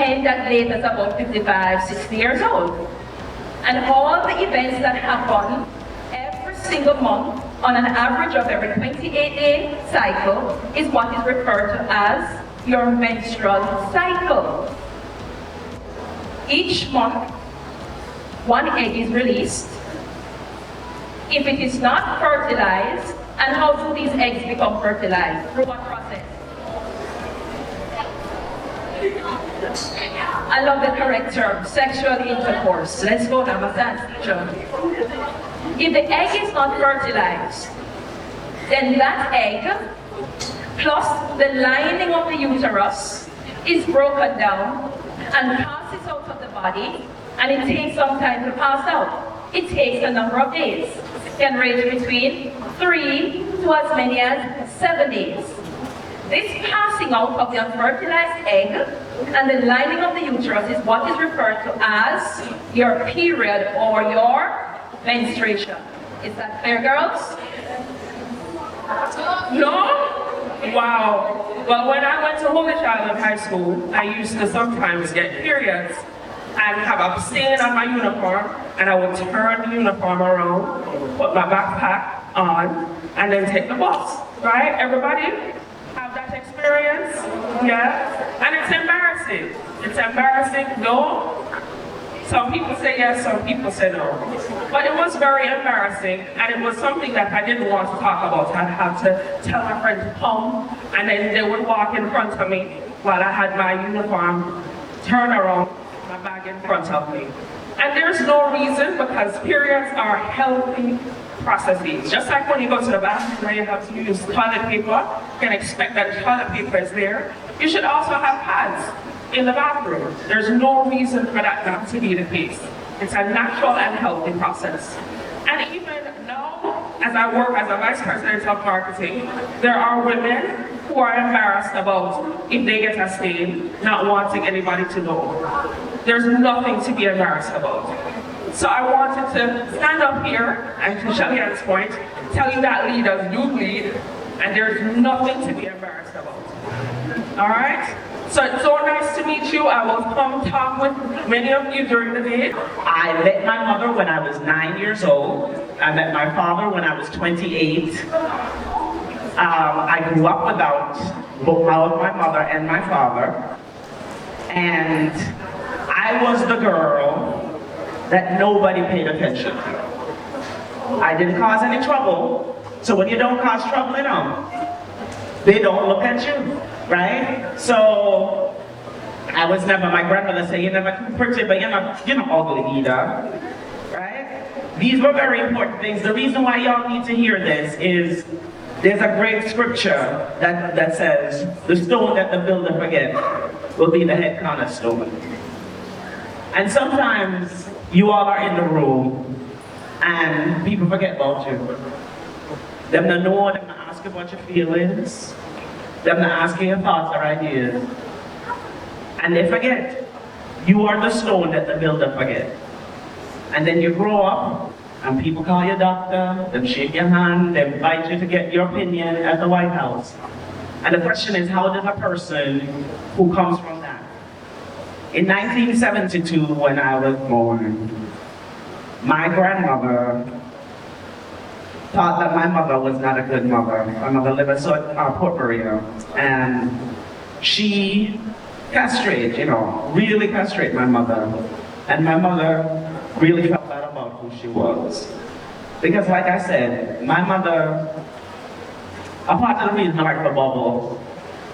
end that late as about 55, 60 years old. And all the events that happen every single month on an average of every 28-day cycle is what is referred to as your menstrual cycle. Each month, one egg is released. If it is not fertilized, and how do these eggs become fertilized? Through what process? I love the correct term, sexual intercourse. Let's go now, massage teacher. If the egg is not fertilized, then that egg, plus the lining of the uterus, is broken down and passes out of the body, and it takes some time to pass out. It takes a number of days. It can range between 3 to as many as 7 days. This passing out of the unfertilized egg and the lining of the uterus is what is referred to as your period or your menstruation. Is that clear, girls? No? Wow. Well, when I went to Shelly-Ann High School, I used to sometimes get periods and have a stain on my uniform, and I would turn the uniform around, put my backpack on, and then take the bus. Right? Everybody have that experience? Yeah? And it's embarrassing. It's embarrassing, no? Some people say yes, some people say no. But it was very embarrassing, and it was something that I didn't want to talk about. I'd have to tell my friends to come, and then they would walk in front of me while I had my uniform turn around, my bag in front of me. And there's no reason, because periods are healthy processes. Just like when you go to the bathroom where you have to use toilet paper, you can expect that toilet paper is there. You should also have pads in the bathroom. There's no reason for that not to be the case. It's a natural and healthy process. And even now, as I work as a vice president of marketing, there are women who are embarrassed about if they get a stain, not wanting anybody to know. There's nothing to be embarrassed about. So I wanted to stand up here and, to Shelly-Ann's point, tell you that leaders do lead, and there's nothing to be embarrassed about. All right? So it's so nice to meet you. I will come talk with many of you during the day. I met my mother when I was 9 years old. I met my father when I was 28. I grew up without both my mother and my father. And I was the girl that nobody paid attention to. I didn't cause any trouble. So when you don't cause trouble, they don't look at you, right? So I was never, my grandmother said, you're never too pretty, but you're not ugly either, right? These were very important things. The reason why y'all need to hear this is there's a great scripture that says, the stone that the builder forget will be the head cornerstone. And sometimes you all are in the room and people forget about you. Them to know, them to ask about your feelings, them to ask you your thoughts or ideas. And they forget. You are the stone that the builder forget. And then you grow up and people call you doctor, them shake your hand, they invite you to get your opinion at the White House. And the question is, how does a person who comes from that? In 1972, when I was born, my grandmother thought that my mother was not a good mother. My mother lived in Port Maria, and she castrated, really castrated my mother. And my mother really felt bad about who she was. Because like I said, my mother, a part of the reason I like the bubble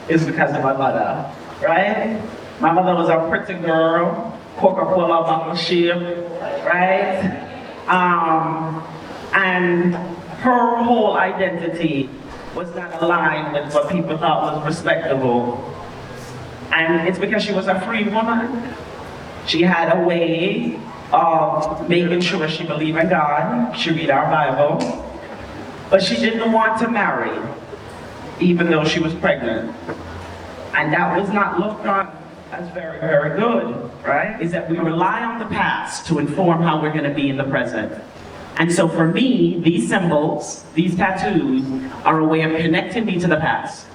is because of my mother, right? My mother was a pretty girl, Coca-Cola bottle shape, right? And her whole identity was not aligned with what people thought was respectable. And it's because she was a free woman. She had a way of making sure she believed in God. She read our Bible. But she didn't want to marry, even though she was pregnant. And that was not looked on as very, very good, right? Is that we rely on the past to inform how we're going to be in the present. And so for me, these symbols, these tattoos, are a way of connecting me to the past,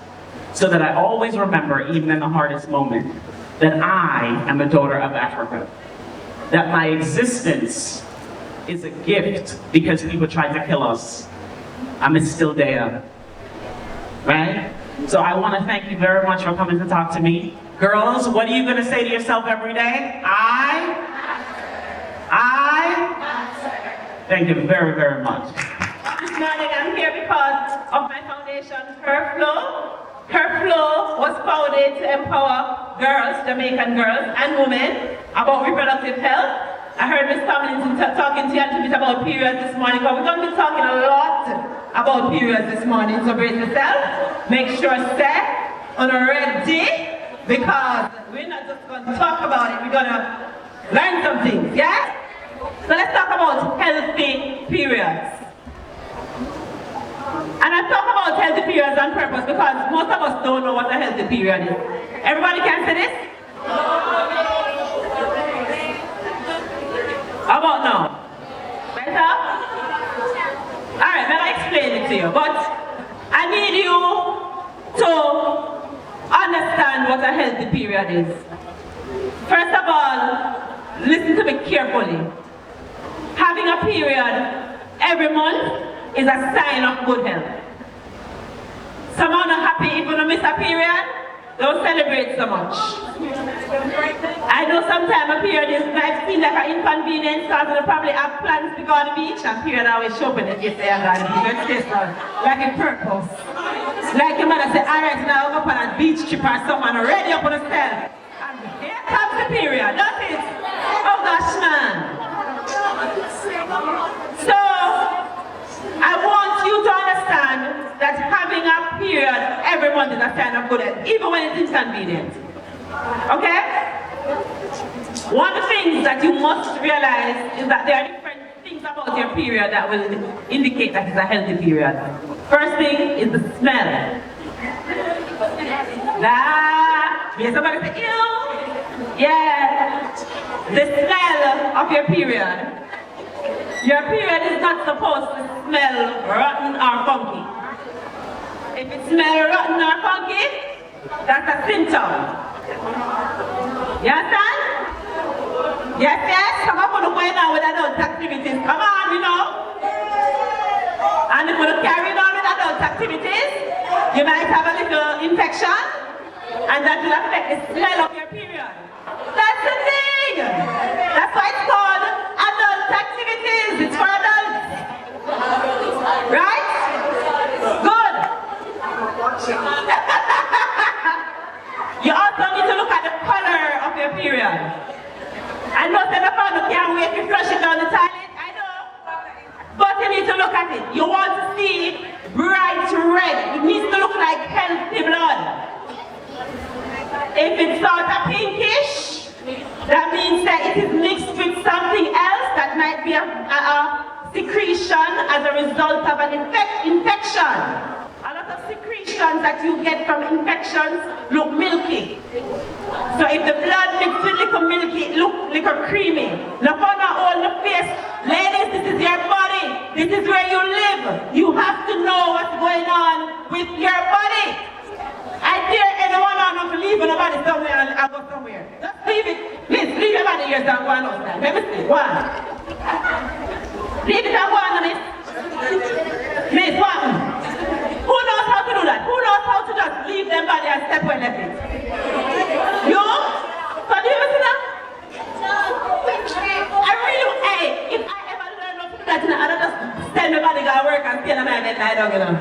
so that I always remember, even in the hardest moment, that I am a daughter of Africa. That my existence is a gift because people tried to kill us. I'm still there, right? So I want to thank you very much for coming to talk to me. Girls, what are you going to say to yourself every day? Thank you very, very much. This morning I'm here because of my foundation, HerFlow. HerFlow was founded to empower girls, Jamaican girls and women about reproductive health. I heard Ms. Tomlinson talking to you a little bit about periods this morning, but we're going to be talking a lot about periods this morning, so brace yourself. Make sure set on a ready, because we're not just going to talk about it, we're going to learn some things, yeah? So let's talk about healthy periods. And I talk about healthy periods on purpose because most of us don't know what a healthy period is. Everybody can say this? How about now? Better? Alright, let me explain it to you. But I need you to understand what a healthy period is. First of all, listen to me carefully. Having a period every month is a sign of good health. Some are not happy if you don't miss a period, don't celebrate so much. I know sometimes a period is might seem like an inconvenience because you probably have plans to go on the beach and period always show up in the yes, like a purpose. Like your mother say, alright, now I'm up on a beach trip or someone already up on the cell. And here comes the period, that's it. Oh gosh, man. So, I want you to understand that having a period every month is a sign of good health, even when it's inconvenient. Okay? One of the things that you must realize is that there are different things about your period that will indicate that it's a healthy period. First thing is the smell. Yeah, somebody say, ew. Yeah. The smell of your period. Your period is not supposed to smell rotten or funky. If it smells rotten or funky, that's a symptom. You understand? Yes, yes, come up on the way now with adult activities. Come on, you know. And if you carry on with adult activities, you might have a little infection, and that will affect the smell of your period. That's the thing. That's why it's called adult activities. It's for adults. Right? Good. You also need to look at the color of your period. I know that the father can't wait to flush it down the toilet. I know. But you need to look at it. You want to see bright red. It needs to look like healthy blood. If it's sort of pinkish, that means that it is mixed with something else that might be a secretion as a result of an infection. A lot of secretions that you get from infections look milky. So if the blood mixed with little milky, it look little creamy. Now for now, all the face, ladies, this is your body. This is where you live. You have to know what's going on with your body. I dare anyone not to leave nobody somewhere and go somewhere. Just leave it. Please, leave your body here and go on outside. Let me see. One. Leave it and go on, miss. Miss, one. Who knows how to do that? Who knows how to just leave them body and step where left it? You? So do you see that? I really, hey, if I ever learn how to do that, I don't just send my body to work and stay in my bed lie down, you know.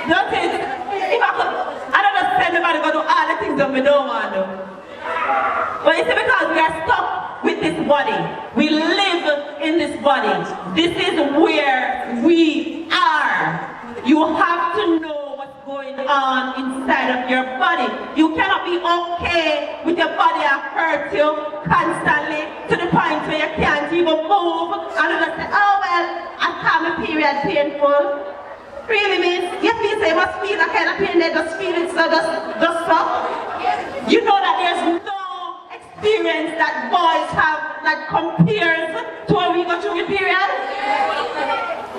Don't it? If I could, I don't just send my body to do all the things that we don't want to do. But it's because we are stuck with this body. We live in this body. This is where we are. You have to know what's going on inside of your body. You cannot be okay with your body that hurts you constantly to the point where you can't even move and you just say, oh well, I have my period painful. Really, miss? You feel say must feel that kind of pain there, just feel it, so just stop. You know that there's no experience that boys have that compares to when we go through the period.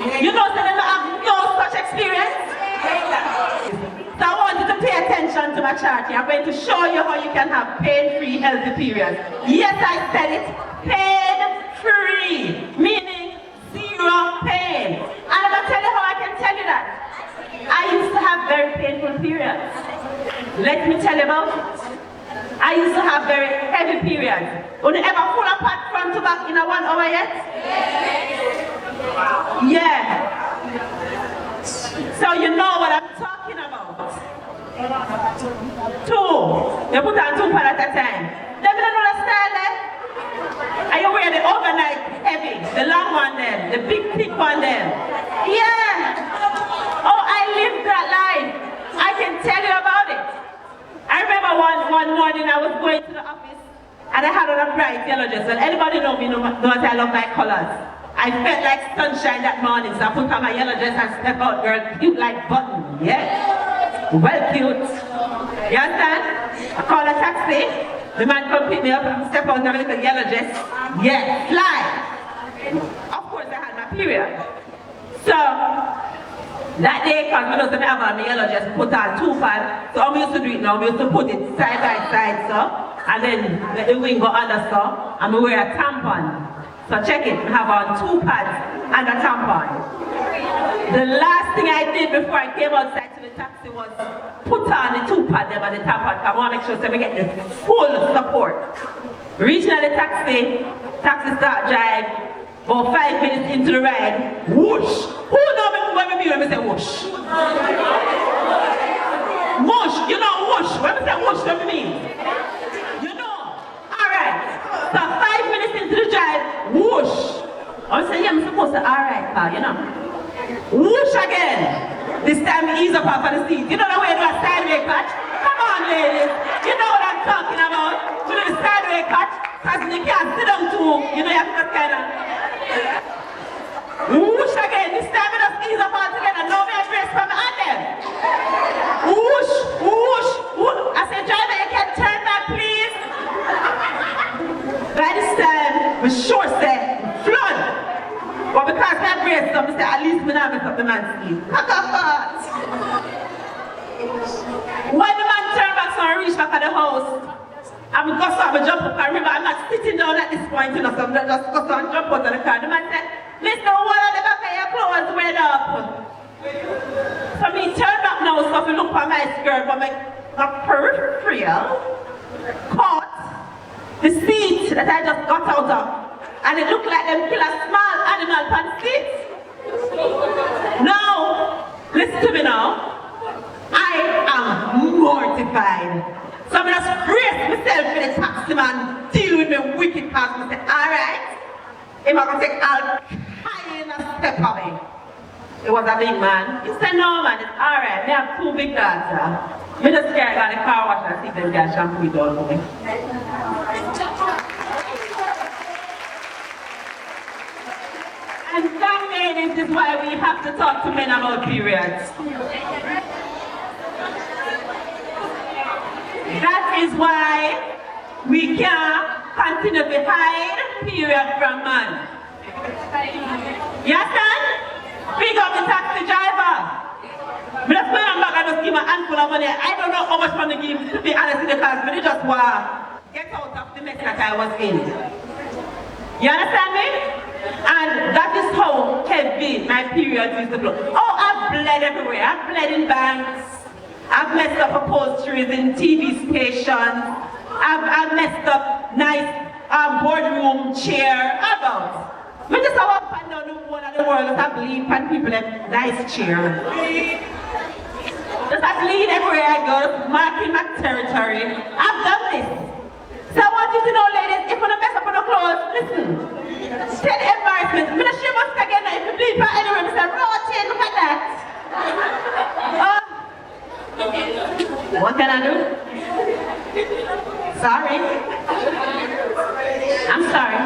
You know that they don't have no such experience. So I want you to pay attention to my chart here. I'm going to show you how you can have pain-free healthy period. Yes, I said it, pain-free, meaning zero pain. And I'm going to tell you how I can tell you that. I used to have very painful periods. Let me tell you about it. I used to have very heavy periods. Would you ever pull apart front to back in a 1 hour yet? Yeah. So you know what I'm talking about. 2. You put on 2 pads at a time. Let me know the style then. And you wear the overnight heavy, the long one then, the big thick one then. Yeah. Oh, I lived that life. I can tell you about it. I remember one morning I was going to the office and I had on a bright yellow dress. And anybody know me knows I love my colors. I felt like sunshine that morning, so I put on my yellow dress and step out, girl, cute like button, yeah? Well cute. You understand? I call a taxi, the man come pick me up and step out in a little yellow dress. Yeah, fly. Of course I had my period. So, that day, because we don't have on my yellow dress, put on 2 pads. So we used to do it now, we used to put it side by side, so, and then let the wing go under, so, and we wear a tampon. So check it, we have on 2 pads and a tampon. The last thing I did before I came outside to the taxi was put on the 2 pads and the tampon, because I want to make sure that we get the full support. Reaching at the taxi start drive. About 5 minutes into the ride, whoosh! Who know me when we say whoosh? Whoosh, you know whoosh. When we say whoosh, what do you mean? You know. Alright. So 5 minutes into the drive, whoosh. I say, yeah, I'm supposed to alright, pal, you know. Whoosh again. This time ease up off of the seat. You know the way to do a sideway catch? Come on, ladies. You know what I'm talking about. To do the sideway catch. Because you can't sit down too. You know you have to kind of whoosh again, this time we just ease up all together. Now we embrace from the hand them. Whoosh, whoosh, whoosh. I said, driver, you can turn back, please. By this time, we sure say, flood. But because we embrace them, we say, at least we not mess up the man's skin. When the man turned back, so I reached back at the house. I'm going to jump up and remember, I'm not sitting down at this point, you know, so I'm just going to jump out of the car. The man said, Mr. What are the back of your clothes weighed up? So me turn back now, so if you look at my skirt, but my peripheral caught the seat that I just got out of. And it looked like them kill a small animal on the seat. Now, listen to me now. I am mortified. So I just brace myself for the taxi man, deal with my wicked past. I say, alright, if I can take all kind of step of me. It was a big man. He said, no man, it's alright. I have 2 big daughters. I just scared about the car wash and see if they get shampoo it all for me. And that, ladies, is why we have to talk to men about periods. That is why we can't continue to hide period from man. Yes, son? Big up the taxi driver. But that's why I'm back and just give a handful of money. I don't know how much money to give, to be honest with the class, but I just want to get out of the mess that I was in. You understand me? And that is how heavy my periods used to blow. Oh, I've bled everywhere. I've bled in banks. I've messed up upholsteries in TV stations. I've messed up nice boardroom chair. About. We just walk up and down the whole of the world, just have lean and people have nice chair. Just have lean everywhere I go, marking my territory. I've done this. So I want you to know, ladies, if you don't mess up on the clothes, listen. Stay the embarrassment. I'm going to shave us again. If you bleed for anywhere, I'm going to rotate, look at that. What can I do? Sorry. I'm sorry.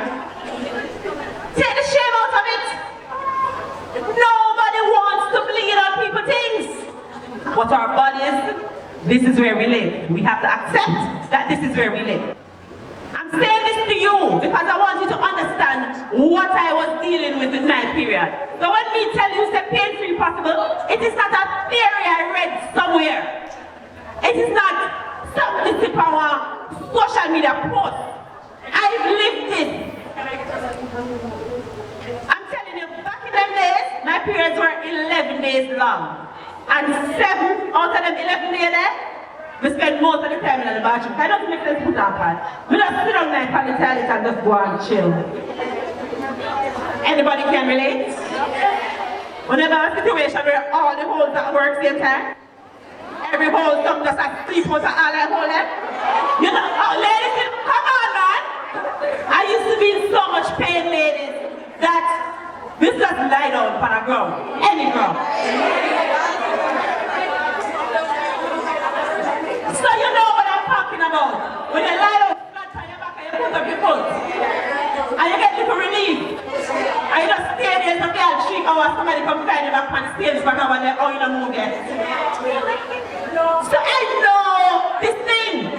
Take the shame out of it. Nobody wants to bleed on people's things. But our bodies, this is where we live. We have to accept that this is where we live. I'm saying this to you because I want you to understand what I was dealing with in my period. So when me tell you it's pain-free possible, it is not a theory I read somewhere. It is not something to power social media posts. I've lived it. I'm telling you, back in them days, my periods were 11 days long. And 7 out of them 11 days there, we spend most of the time in the bathroom. I don't make sense to put on pad. We just sit down there on the toilet and just go and chill. Anybody can relate? Whenever a situation where all the holes that work same time, every hole come just like 3 holes and all that hole them. You know, oh, ladies, come on, man. I used to be in so much pain, ladies, that this just lie down on a ground, any ground. So you know what I'm talking about. When you lie down flat on your back and you put up your foot, and you get little relief, and you just stay there for 3 hours, somebody come find you back on the stage back over there, oh, you don't move yet. So I know this thing.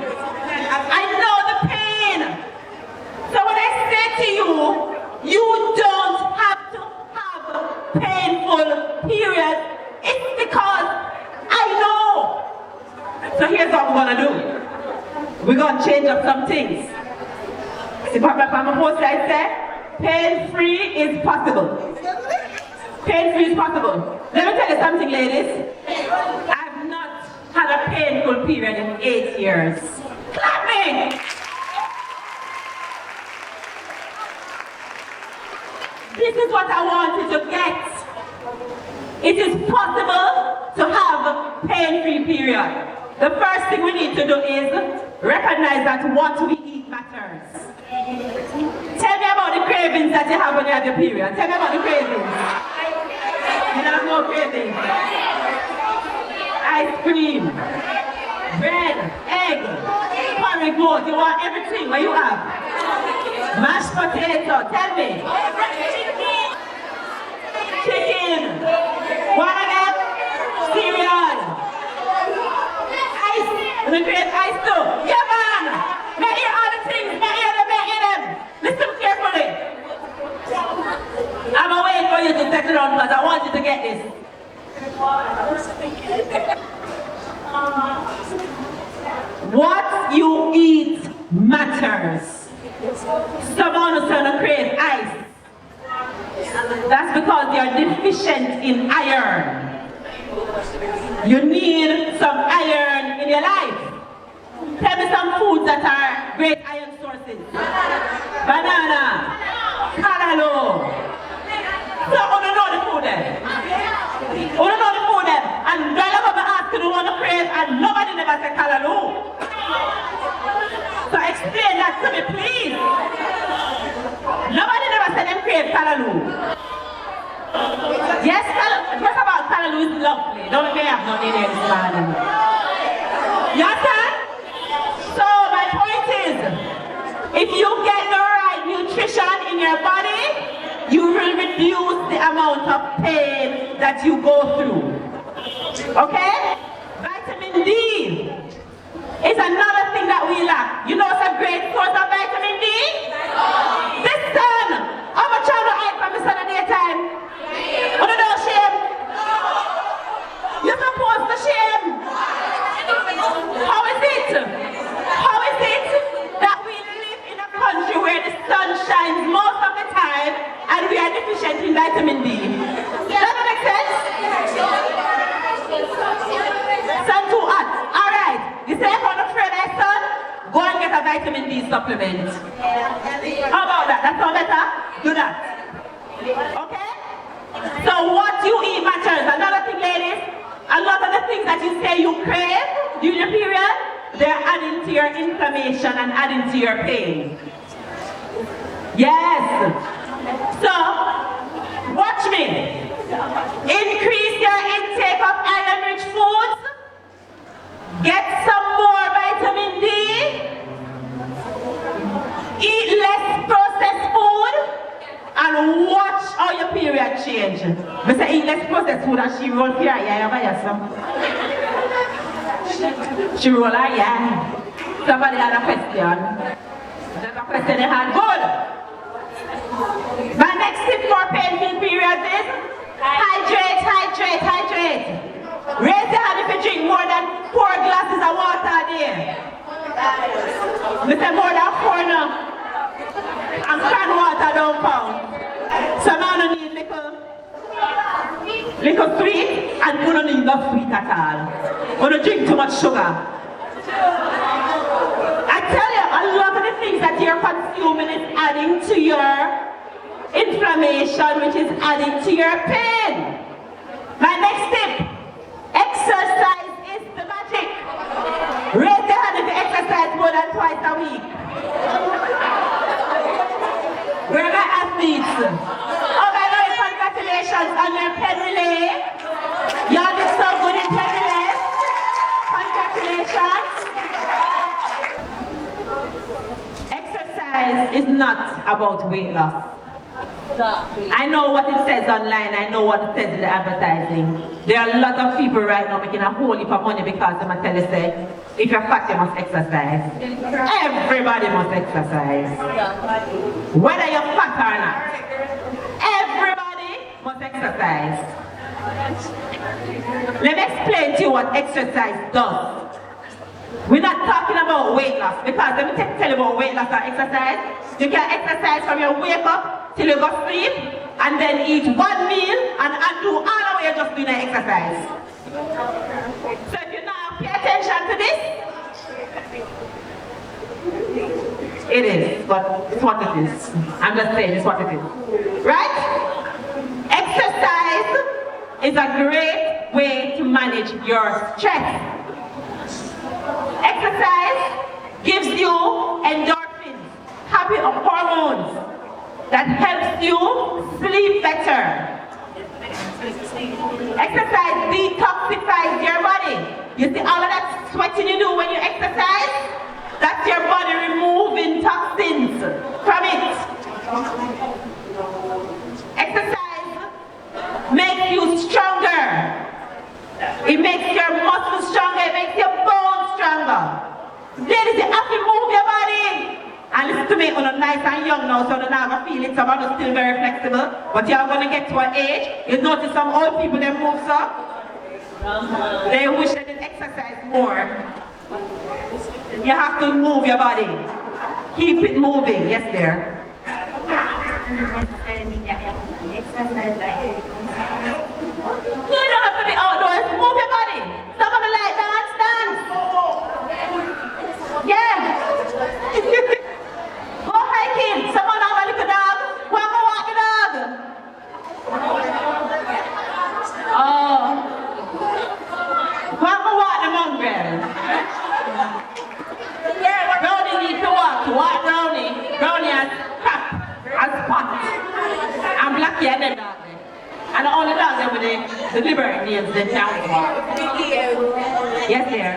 I know the pain. So when I say to you, you don't have to have painful periods, it's because I know. So here's what we're gonna do. We're gonna change up some things. See what my post I say? Pain-free is possible. Pain-free is possible. Let me tell you something, ladies. I've not had a painful period in 8 years. Clap me! This is what I want you to get. It is possible to have a pain-free period. The first thing we need to do is recognize that what we eat matters. Tell me about the cravings that you have when you have your period. Tell me about the cravings. You don't have no cravings. Ice cream, bread, egg, curry goat. You want everything. What you have? Mashed potato. Tell me. Chicken. What again? Cereal. Ice. We create ice too. Yeah, man. May hear all the things. May hear them. Listen carefully. I'm waiting for you to settle down because I want you to get this. What you eat matters. Someone who's going to crave ice. That's because you're deficient in iron. You need some iron in your life. Tell me some foods that are great iron sources. Banana, cantaloupe. So, who don't know the food then? Who don't know the food then? And girl, I'm going to ask you to want to crave and nobody never said cantaloupe. So explain that to me, please. Nobody never said them crave cantaloupe. Yes, first of all, cantaloupe is lovely. Don't make me have no idea this morning. You understand? So my point is, if you get the right nutrition in your body, you will reduce the amount of pain that you go through. Okay? Vitamin D is another thing that we lack. You know what's a great source of vitamin D? The sun. How much I don't hide from the sun at daytime? What do you shame? You're supposed to shame. How is it? How is it that we live in a country where the sun shines most of the time and we are deficient in vitamin D? Does that make sense? Sun too hot. Alright. You say if I'm afraid of sun, go and get a vitamin D supplement. How about that? That sound better? Do that. Okay? So what you eat matters. Another thing, ladies, a lot of the things that you say you crave during your period, they're adding to your inflammation and adding to your pain. Yes. So, watch me. Increase your intake of iron-rich foods. Get some more vitamin D. Eat less processed food. And watch how your period change. I say eat less processed food and she roll here. Yeah, she roll her, yeah. Somebody had a question. There's a question they had. Good. My next tip for painful periods is hydrate, hydrate, hydrate. Raise your hand if you drink more than 4 glasses of water a day. Me say more than 4 now. And can water don't count. Some man don't need little sweet and you don't need no sweet at all. You don't drink too much sugar. I tell you, a lot of the things that you're consuming is adding to your inflammation, which is adding to your pain. My next tip, exercise is the magic. Raise your hand if you exercise more than twice a week. Where are my athletes? Oh my God, congratulations on your pen relay. Y'all did so good in pen relay. Congratulations. Exercise is not about weight loss. I know what it says online, I know what it says in the advertising. There are a lot of people right now making a whole heap of money because they tell you say, if you're fat you must exercise. Everybody must exercise. Whether you're fat or not. Everybody must exercise. Let me explain to you what exercise does. We're not talking about weight loss because let me tell you about weight loss or exercise. You can exercise from your wake up till you go sleep and then eat 1 meal and undo all the way just doing an exercise. So if you now pay attention to this, it is, but it's what it is. I'm just saying it's what it is. Right? Exercise is a great way to manage your stress. Exercise gives you endorphins, happy hormones that helps you sleep better. Exercise detoxifies your body. You see all of that sweating you do when you exercise? That's your body removing toxins from it. Exercise makes you stronger. It makes your muscles stronger, it makes your bones stronger. Ladies, you have to move your body. And listen to me, you're nice and young now, so you're not going to feel it. Some are still very flexible. But you're going to get to an age, you notice some old people, they move so. They wish they did exercise more. You have to move your body. Keep it moving. Yes, dear. You don't have to be outdoors. Move your body. Some of the like dance. Yeah. Go hiking. Someone have a little dog. Go and walk the dog. Oh. Go and walk the mongrel. Brownie needs to walk. Walk Brownie. Brownie has crap. Has spot. And Blackie and the dog. And all the dogs there with the liberty names, the town. Yes, dear.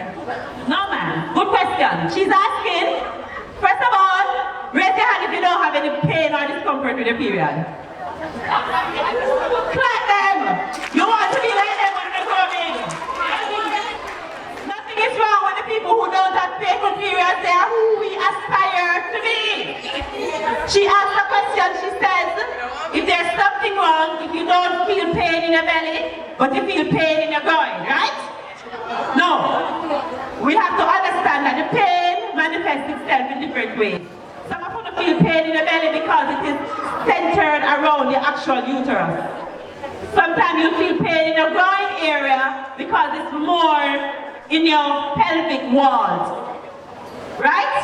No, ma'am. Good question. She's asking, first of all, raise your hand if you don't have any pain or discomfort with your period. Clap them. You want to be like them when they're coming. Nothing is wrong with the people who don't have painful periods. They are who we aspire to be. She asked a question. She says, if there's something wrong, if you don't feel pain in your belly, but you feel pain in your groin, right? No. We have to understand that the pain manifests itself in different ways. Some of you feel pain in the belly because it is centered around the actual uterus. Sometimes you feel pain in your groin area because it's more in your pelvic walls. Right?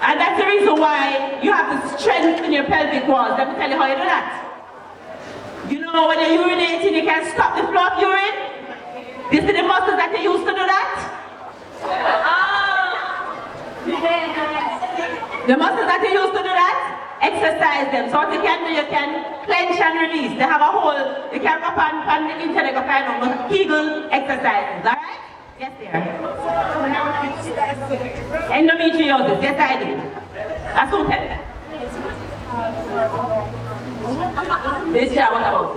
And that's the reason why you have to strengthen your pelvic walls. Let me tell you how you do that. You know when you're urinating, you can stop the flow of urine? This is the muscles that you use to do that? The muscles that you use to do that, exercise them. So what you can do, you can clench and release. They have a whole, you can go on the internet, go find out Kegel exercises, alright? Yes, dear. Endometriosis, yes I do. That's what I'm this year, what about?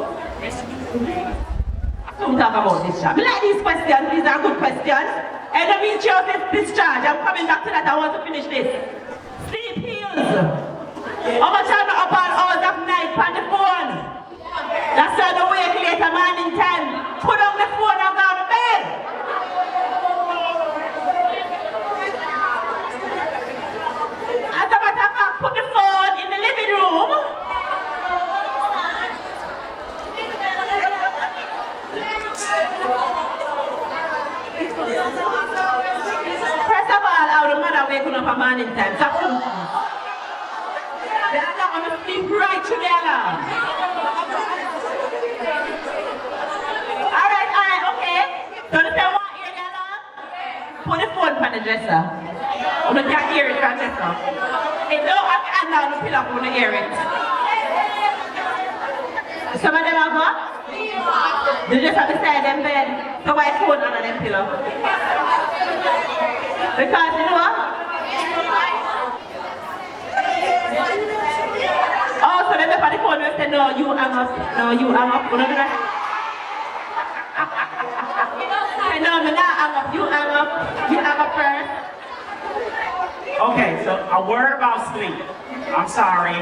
Don't talk about this job. I like these questions, these are good questions. Endometriosis discharge, I'm coming back to that, I want to finish this. Sleep heals. How much I'm up all hours of night on the phone? That's how the wake later morning time. Put on the phone and go to bed. Then I'm not gonna sleep right through the alarm. Alright, okay. So the same one hear the alarm? Put the phone on the dresser. You can't hear it from the dresser. If you don't have your hand down the pillow, you hear it. Some of them have what? They just have to stay in them bed. So why phone under them pillow? Because you know what? Oh, so then the phone will say, no, you hang up. No, you hang up. You know that? Say, no, me not hang up. You hang up. You hang up first. Okay, so a word about sleep. I'm sorry.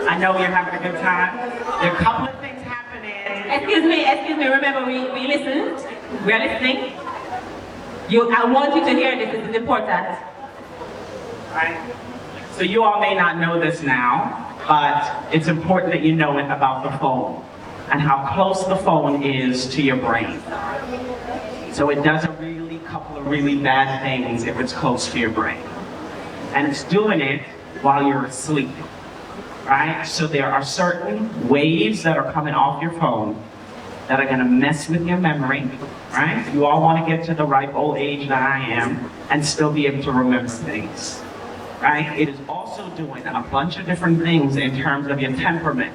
I know you're having a good time. There are a couple of things happening. Excuse me. Remember, we listened. We are listening. I want you to hear this. This is important. Right? So you all may not know this now, but it's important that you know it about the phone and how close the phone is to your brain. So it does a couple of really bad things if it's close to your brain. And it's doing it while you're asleep, right? So there are certain waves that are coming off your phone that are gonna mess with your memory, right? You all wanna get to the ripe old age that I am and still be able to remember things, right? It is also doing a bunch of different things in terms of your temperament.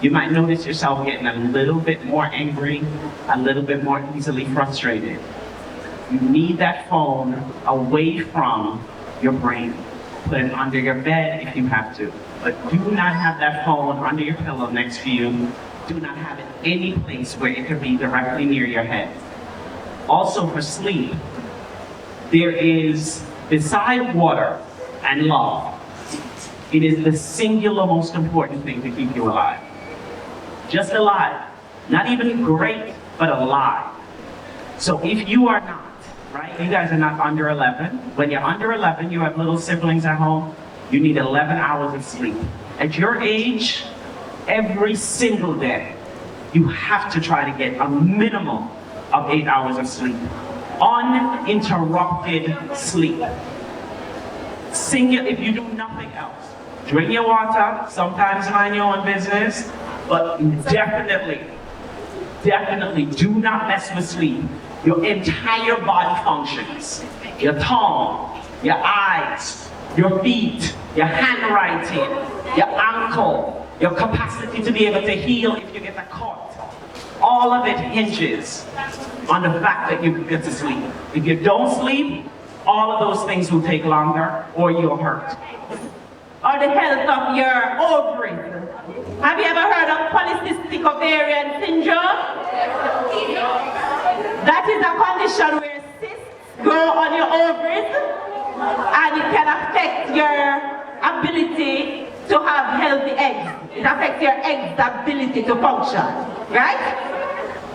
You might notice yourself getting a little bit more angry, a little bit more easily frustrated. You need that phone away from your brain. Put it under your bed if you have to. But do not have that phone under your pillow next to you. Do not have it any place where it could be directly near your head. Also for sleep, there is, beside water and love, it is the singular most important thing to keep you alive. Just alive. Not even great, but alive. So if you are not, right? You guys are not under 11. When you're under 11, you have little siblings at home, you need 11 hours of sleep. At your age, every single day, you have to try to get a minimum of 8 hours of sleep. Uninterrupted sleep. If you do nothing else. Drink your water, sometimes mind your own business, but definitely do not mess with sleep. Your entire body functions. Your tongue, your eyes, your feet, your handwriting, your ankle, your capacity to be able to heal if you get a cut. All of it hinges on the fact that you get to sleep. If you don't sleep, all of those things will take longer or you'll hurt. Or the health of your ovaries. Have you ever heard of polycystic ovarian syndrome? That is a condition where cysts grow on your ovaries and it can affect your ability to have healthy eggs. It affects your eggs' ability to function, right?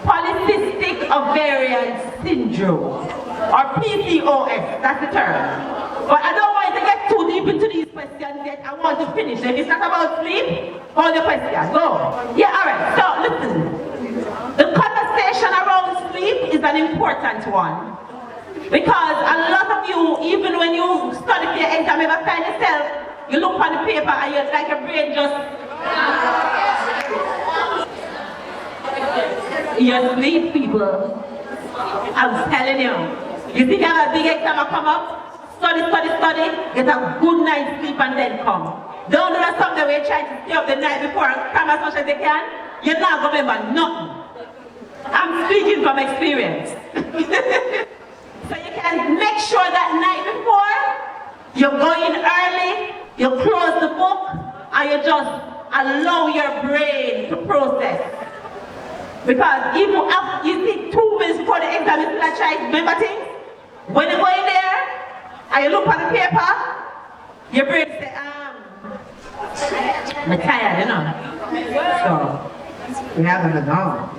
Polycystic ovarian syndrome, or PCOS, that's the term. But I don't want to get too deep into these questions yet. I want to finish. If it's not about sleep, hold your question. Go. Yeah, all right. So listen. The conversation around sleep is an important one. Because a lot of you, even when you study for your exam, ever find yourself, you look on the paper and you're like your brain just... You sleep, people. I'm telling you. You think you have a big exam come up? Study, get a good night's sleep and then come. Don't do that something where you're trying to stay up the night before and cram as much as you can. You're not going to remember nothing. I'm speaking from experience. So you can make sure that night before, you go in early, you close the book, and you just allow your brain to process. Because even after, you see 2 minutes before the exam, you still try to remember things. When you go in there, and you look at the paper, your brain say, I'm tired, you know. So, we haven't been home.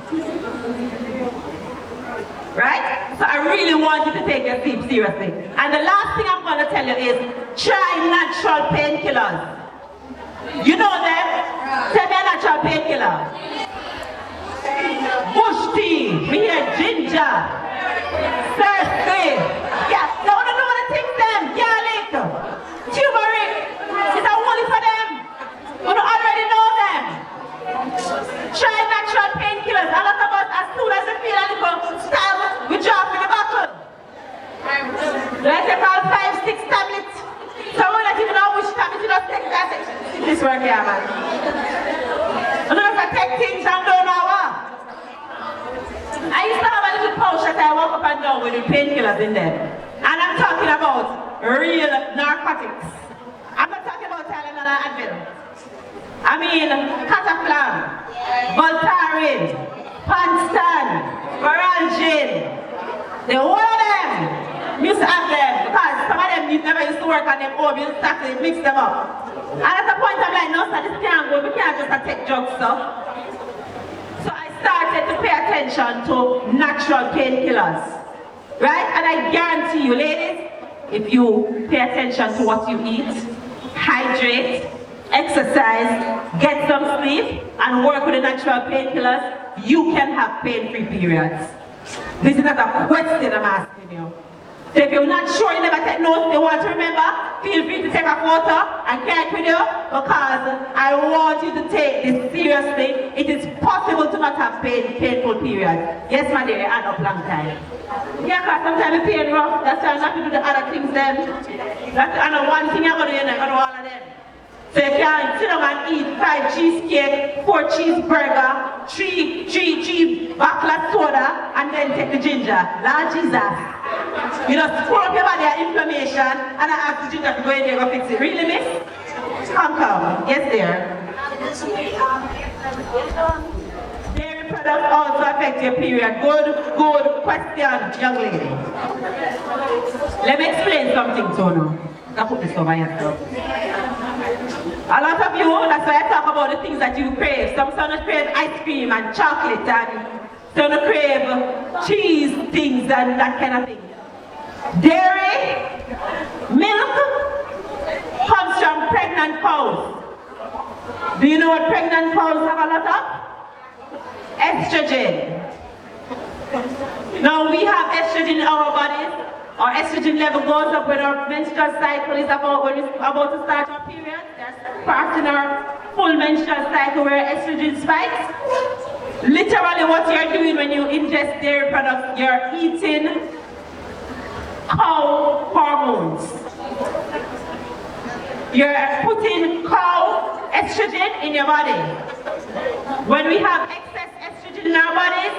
Right? So I really want you to take your sleep seriously. And the last thing I'm going to tell you is, try natural painkillers. You know them? Tell me a natural painkiller. Bush tea, me hear ginger, thirsty. Yeah, no, what I think them, garlic, turmeric. It's a only for them. care, man. You know, if I take things and don't know what. I used to have a little pouch that I walk up and down with the painkillers in there. And I'm talking about real narcotics. I'm not talking about Tylenol and Advil. I mean, Cataflam, Voltaren, Panstan, Varalgin. The whole of them used to have them because some of them never used to work on them or you start to mix them up. And at the point I'm like, no sir, this can't go, we can't just take drugs, sir. So I started to pay attention to natural painkillers. Right? And I guarantee you, ladies, if you pay attention to what you eat, hydrate, exercise, get some sleep, and work with the natural painkillers, you can have pain-free periods. This is not a question I'm asking you. So if you're not sure, you never take notes, you want to remember, feel free to take a photo and carry it with you because I want you to take this seriously. It is possible to not have painful periods. Yes, my dear, I up long time. Yeah, because sometimes the pain rough, that's why I'm not to do the other things then. That's one thing I'm going to do, I'm going to do all of them. So you can sit down and eat 5 cheesecake, 4 cheeseburger, 3 backlat soda, and then take the ginger. Lord Jesus. You know, screw up your body of inflammation, and I ask the ginger to go in there and fix it. Really, miss? Come. Yes, dear. Dairy products also affect your period. Good question, young lady. Let me explain something to you. I'll put this over here. A lot of you, that's why I talk about the things that you crave. Some crave ice cream and chocolate and some crave cheese things and that kind of thing. Dairy, milk comes from pregnant cows. Do you know what pregnant cows have a lot of? Estrogen. Now we have estrogen in our bodies. Our estrogen level goes up when our menstrual cycle is about when it's about to start our period. There's parts in our full menstrual cycle where estrogen spikes. Literally what you're doing when you ingest dairy products, you're eating cow hormones. You're putting cow estrogen in your body. When we have excess estrogen in our bodies,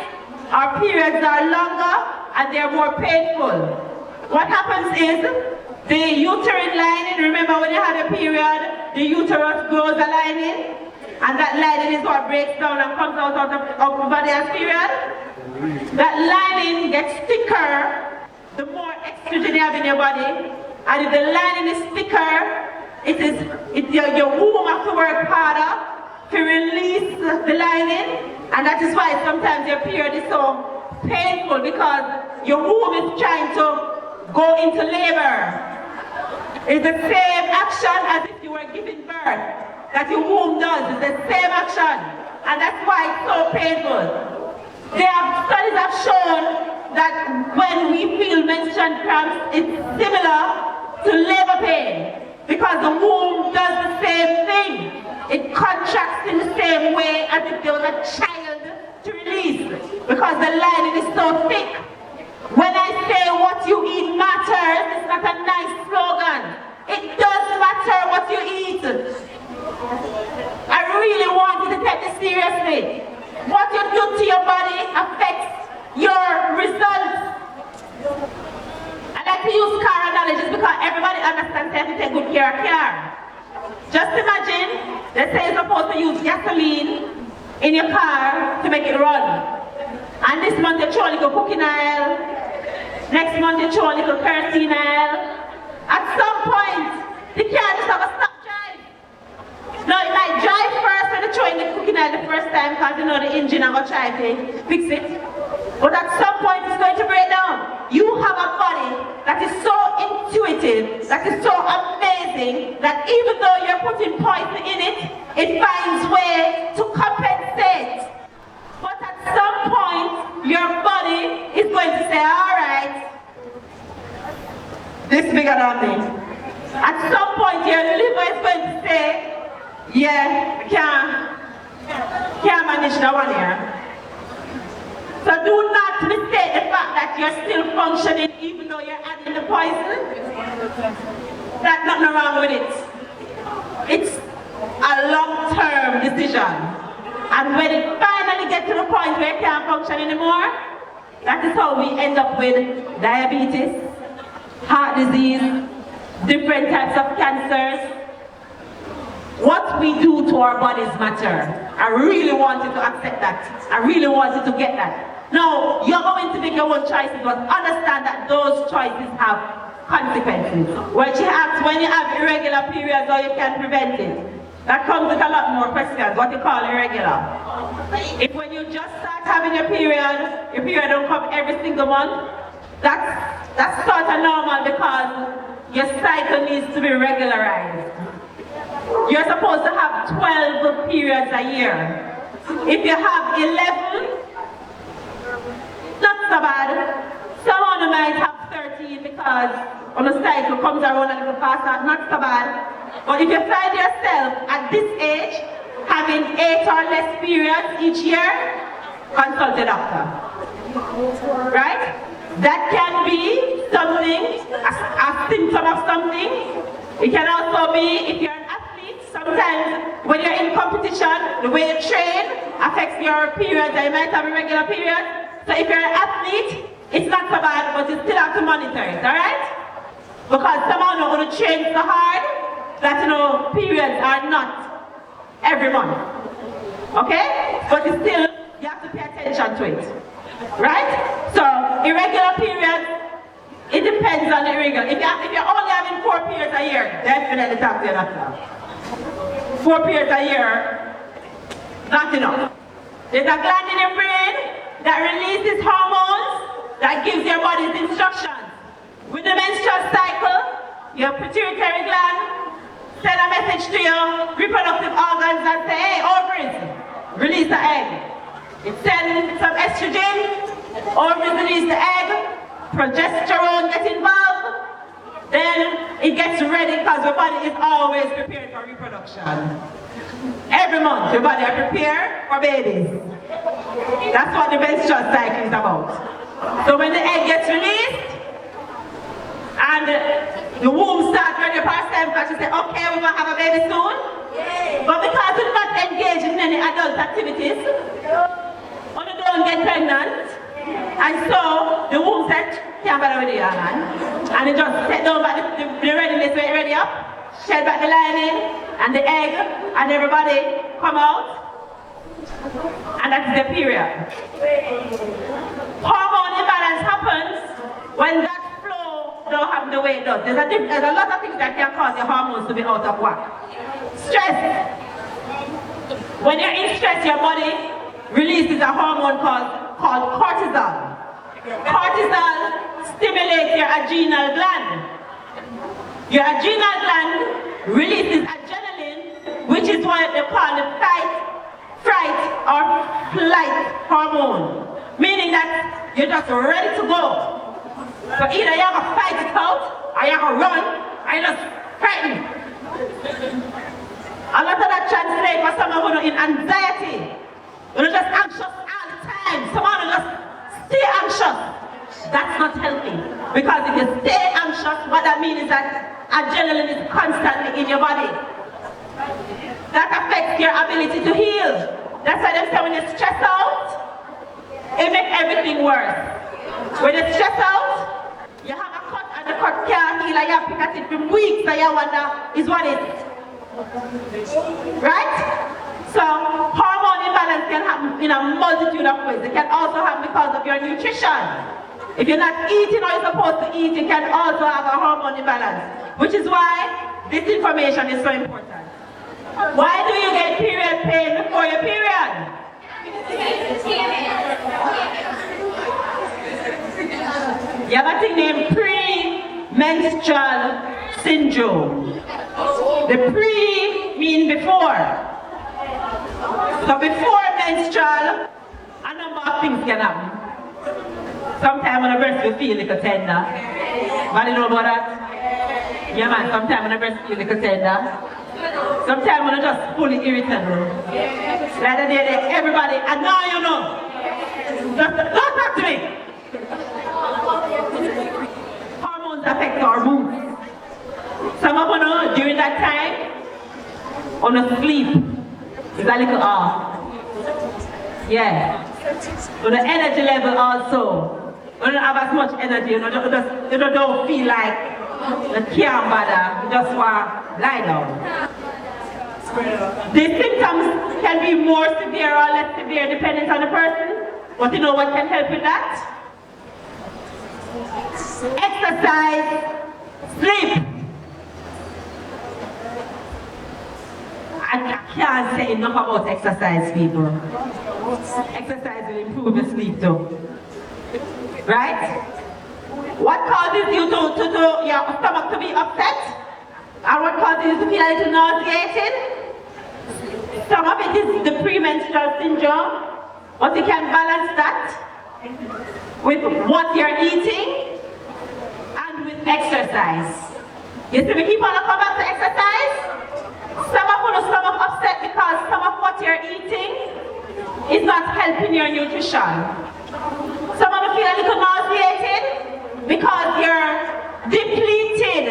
our periods are longer and they're more painful. What happens is the uterine lining, remember when you had a period, the uterus grows a lining, and that lining is what breaks down and comes out of the body as period. That lining gets thicker the more estrogen you have in your body, and if the lining is thicker, your womb has to work harder to release the lining, and that is why sometimes your period is so painful because your womb is trying to go into labor. It's the same action as if you were giving birth that your womb does. It's the same action. And that's why it's so painful. Studies have shown that when we feel menstrual cramps, it's similar to labor pain because the womb does the same thing. It contracts in the same way as if there was a child to release because the lining is so thick. When I say what you eat matters, it's not a nice slogan. It does matter what you eat. I really want you to take this seriously. What you do to your body affects your results. I like to use car analogies because everybody understands how to take good care of car. Just imagine, let's say you're supposed to use gasoline in your car to make it run. And this month you throw a little cooking oil, next month you throw a little kerosene oil. At some point, the car just have a stop drive. Now it might drive first when you throw in the cooking oil the first time because you know the engine is going to try to fix it. But at some point it's going to break down. You have a body that is so intuitive, that is so amazing, that even though you're putting poison in it, it finds way to compensate. But at some point, your body is going to say, all right, this bigger than me. At some point, your liver is going to say, yeah, can't manage that one here. So do not mistake the fact that you're still functioning even though you're adding the poison. There's nothing wrong with it. It's a long-term decision. And when it finally gets to the point where it can't function anymore, that is how we end up with diabetes, heart disease, different types of cancers. What we do to our bodies matter. I really wanted to accept that. I really wanted to get that. Now, you're going to make your own choices, but understand that those choices have consequences. When you have irregular periods, or you can prevent it. That comes with a lot more questions, what you call irregular. If when you just start having your period don't come every single month, that's sort of normal because your cycle needs to be regularized. You're supposed to have 12 periods a year. If you have 11, not so bad. Someone might have 13 because when the cycle comes around a little faster, not so bad. But if you find yourself at this age having 8 or less periods each year, consult a doctor. Right? That can be something, a symptom of something. It can also be, if you're an athlete, sometimes when you're in competition, the way you train affects your periods, and you might have irregular periods. So if you're an athlete, it's not so bad, but you still have to monitor it, alright? Because someone not going to train so hard that, periods are not every month. Okay? But still, you have to pay attention to it. Right? So, irregular periods, it depends on the irregular. If you're only having 4 periods a year, definitely talk to your doctor. 4 periods a year, not enough. There's a gland in your brain that releases hormones that gives your body's instructions. With the menstrual cycle, your pituitary gland send a message to your reproductive organs and say, hey, ovaries, release the egg. It sends some estrogen, ovaries release the egg, progesterone gets involved, then it gets ready because your body is always prepared for reproduction. Every month, your body is prepared for babies. That's what the menstrual cycle is about. So when the egg gets released, and the womb starts ready for herself, because she says, okay, we're going to have a baby soon. But because we're not engaged in any adult activities, we don't get pregnant. And so the womb says, can't bother with you, man. And it just set down back the readiness where it's ready up, shed back the lining, and the egg, and everybody come out. And that's the period. Hormone imbalance happens when that flow don't happen the way it does. There's a lot of things that can cause your hormones to be out of whack. Stress. When you're in stress, your body releases a hormone called cortisol. Cortisol stimulates your adrenal gland. Your adrenal gland releases adrenaline, which is what they call the fight, or flight hormone. Meaning that you're just ready to go. So either you're going to fight it out, or you're going to run, or you're just frightened. A lot of that translates for someone who's in anxiety. You're just anxious all the time. Someone will just stay anxious. That's not healthy. Because if you stay anxious, what that means is that adrenaline is constantly in your body. That affects your ability to heal. That's why they say when you stress out, it makes everything worse. When you stress out, you have a cut and the cut can't heal, and you have to pick at it for weeks and you wonder, is what it is. Right? So, hormone imbalance can happen in a multitude of ways. It can also happen because of your nutrition. If you're not eating or you're supposed to eat, you can also have a hormone imbalance. Which is why this information is so important. Why do you get period pain before your period? You have a thing named pre-menstrual syndrome. The pre means before. So before menstrual, a number of things can happen. Sometimes when the breast will feel like a tender. Anybody know about that? Yeah man, sometimes when the breast feel like a tender. Sometimes when it's just fully irritable. The other day, everybody, and now you know. Just don't talk to me. Hormones affect our mood. Some of you know, during that time, On a sleep is a little off. Yeah. So the energy level also. You don't have as much energy, you don't feel like you can't bother, you just want to lie down. The symptoms can be more severe or less severe depending on the person. But you know what can help with that? Exercise, sleep. I can't say enough about exercise, people. Exercise will improve your sleep too. Right? What causes you to your stomach to be upset? And what causes you to feel a little nauseated? Some of it is the premenstrual syndrome, but you can balance that with what you're eating and with exercise. You see, we keep on coming back to exercise. Some of your stomach upset because some of what you're eating is not helping your nutrition. Some of you feel a little nauseated because you're depleted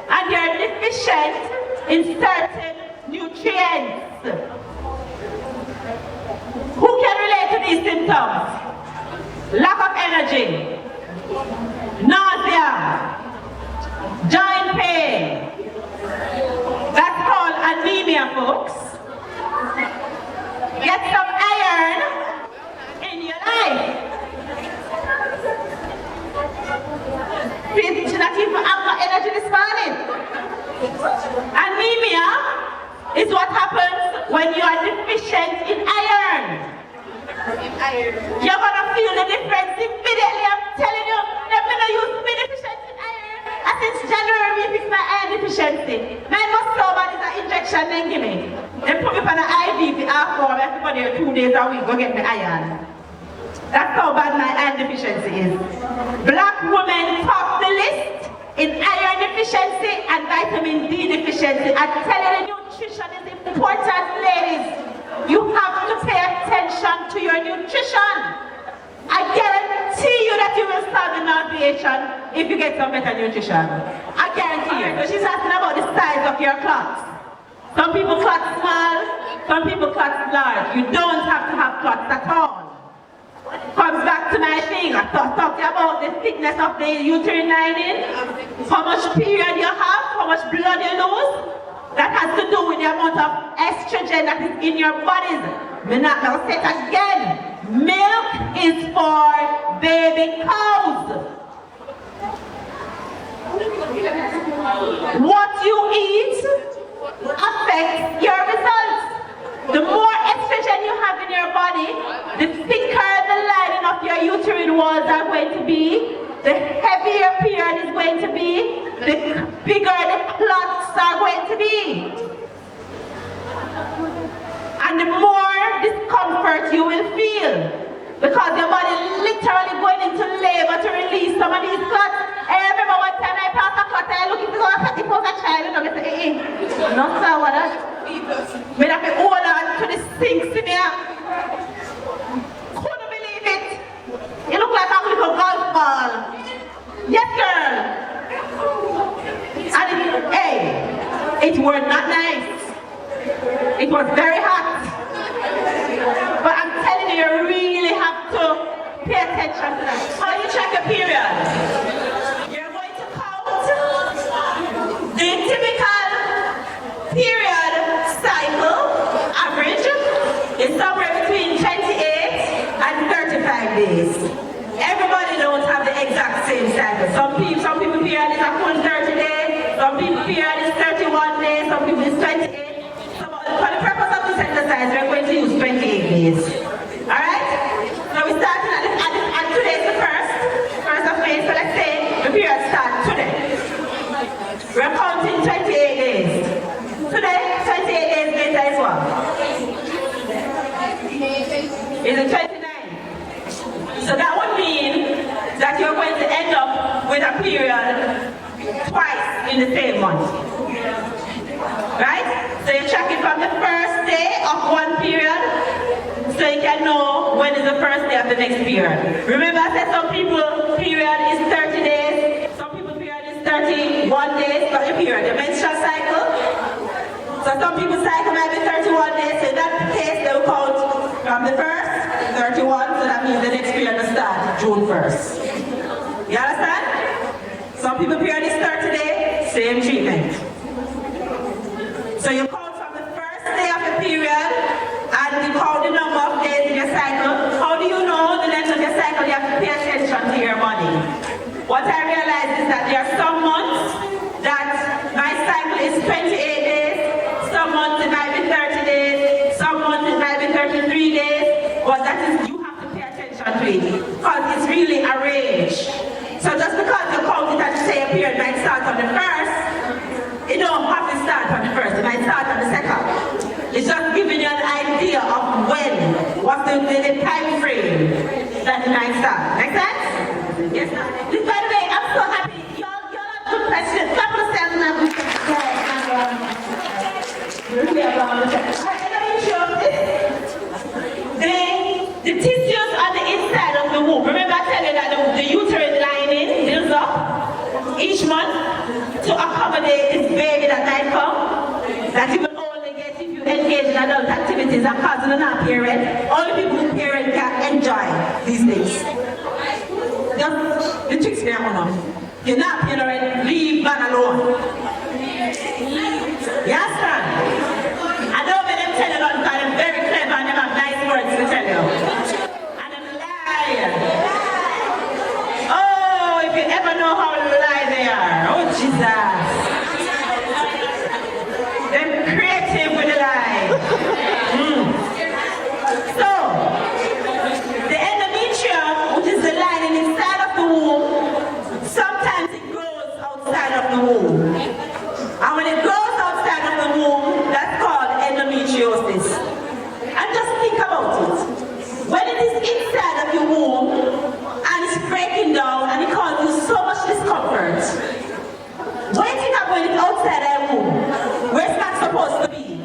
and you're deficient in certain nutrients. Who can relate to these symptoms? Lack of energy, nausea, joint pain. That's called anemia, folks. Get some iron in your life. She's not even have no energy this morning. Anemia is what happens when you are deficient in iron. You're gonna feel the difference immediately. I'm telling you, they're gonna use me deficient in iron. And since January, we fix my iron deficiency. Man was so bad is an injection they give me. They put me on an IV for half hour. I have to go there 2 days a week go get the iron. That's how bad my iron deficiency is. Black women top the list in iron deficiency and vitamin D deficiency. I'm telling you, nutrition is important, ladies. You have to pay attention to your nutrition. I guarantee you that you will start the nauseation if you get some better nutrition. I guarantee you. So she's asking about the size of your clots. Some people clot small, some people clot large. You don't have to have clots at all. Comes back to my thing. I talked about the thickness of the uterine lining, how much period you have, how much blood you lose. That has to do with the amount of estrogen that is in your bodies. I'll say it again. Milk is for baby cows. What you eat affects your results. The more estrogen you have in your body, the thicker the lining of your uterine walls are going to be, the heavier period is going to be, the bigger the clots are going to be. And the more discomfort you will feel, because your body literally going into labor to release some of these clots. I remember one time I passed a clot, I looked into it was a child, and I said, not so what that. But I could hold on to the sinks in here. Couldn't believe it. You look like a little golf ball. Yes, girl. And it was not nice. It was very hot. But I'm telling you, you really have to pay attention to that. How you check a period? You're going to count the typical period cycle, average, is somewhere between 28 and 35 days. Everybody don't have the exact same cycle. Some people period is a full 30 days, some people period is 31 days, some people is 28. For the purpose of this exercise, we're going to use 28 days. Alright? So we're starting at today's the 1st of May, so let's say the period starts today. We're counting 28 days. Today, 28 days later is what? Is it 29? So that would mean that you're going to end up with a period twice in the same month. Right? So you check it from the first day of one period, so you can know when is the first day of the next period. Remember I said some people period is 30 days, some people period is 31 days for the period, the menstrual cycle. So some people's cycle might be 31 days, so in that case they will count from the 1st, 31, so that means the next period will start June 1st. You understand? Some people period is 30 days, same treatment. So you count from the first day of the period and you count the number of days in your cycle. How do you know the length of your cycle? You have to pay attention to your body. What I realize is that there are some months that my cycle is 28 days, some months it might be 30 days, some months it might be 33 days, but that is, you have to pay attention to it because it's really arranged. So just because you count it and say a period might start on the 1st, it don't have to start on the 1st, it might start on the 2nd. It's just giving you an idea of when, what's the time frame that it might start. Make sense? Yes. By the way, I'm so happy. Y'all have good questions. Clap for yourself now. The tissues on the inside of the womb. Remember I tell you that the uterine lining builds up each month to accommodate this baby that might come. That you will only get if you engage in adult activities and causing an parent. Only people who parent can enjoy these things. Just the tricks there on them. You're not parent, leave man alone. Yes, sir. I don't let them tell you nothing because I'm very clever and they have nice words to tell you. And I'm lying. Oh, if you ever know how lie they are. Oh, Jesus. They're creative with the lie. So, the endometrium, which is the lining inside of the womb, sometimes it grows outside of the womb. And when it grows outside of the womb, that's called endometriosis. And just think about it. When it is inside of your womb, and it's breaking down, and it causes you so much discomfort, waiting up when it's outside our womb, where it's not supposed to be.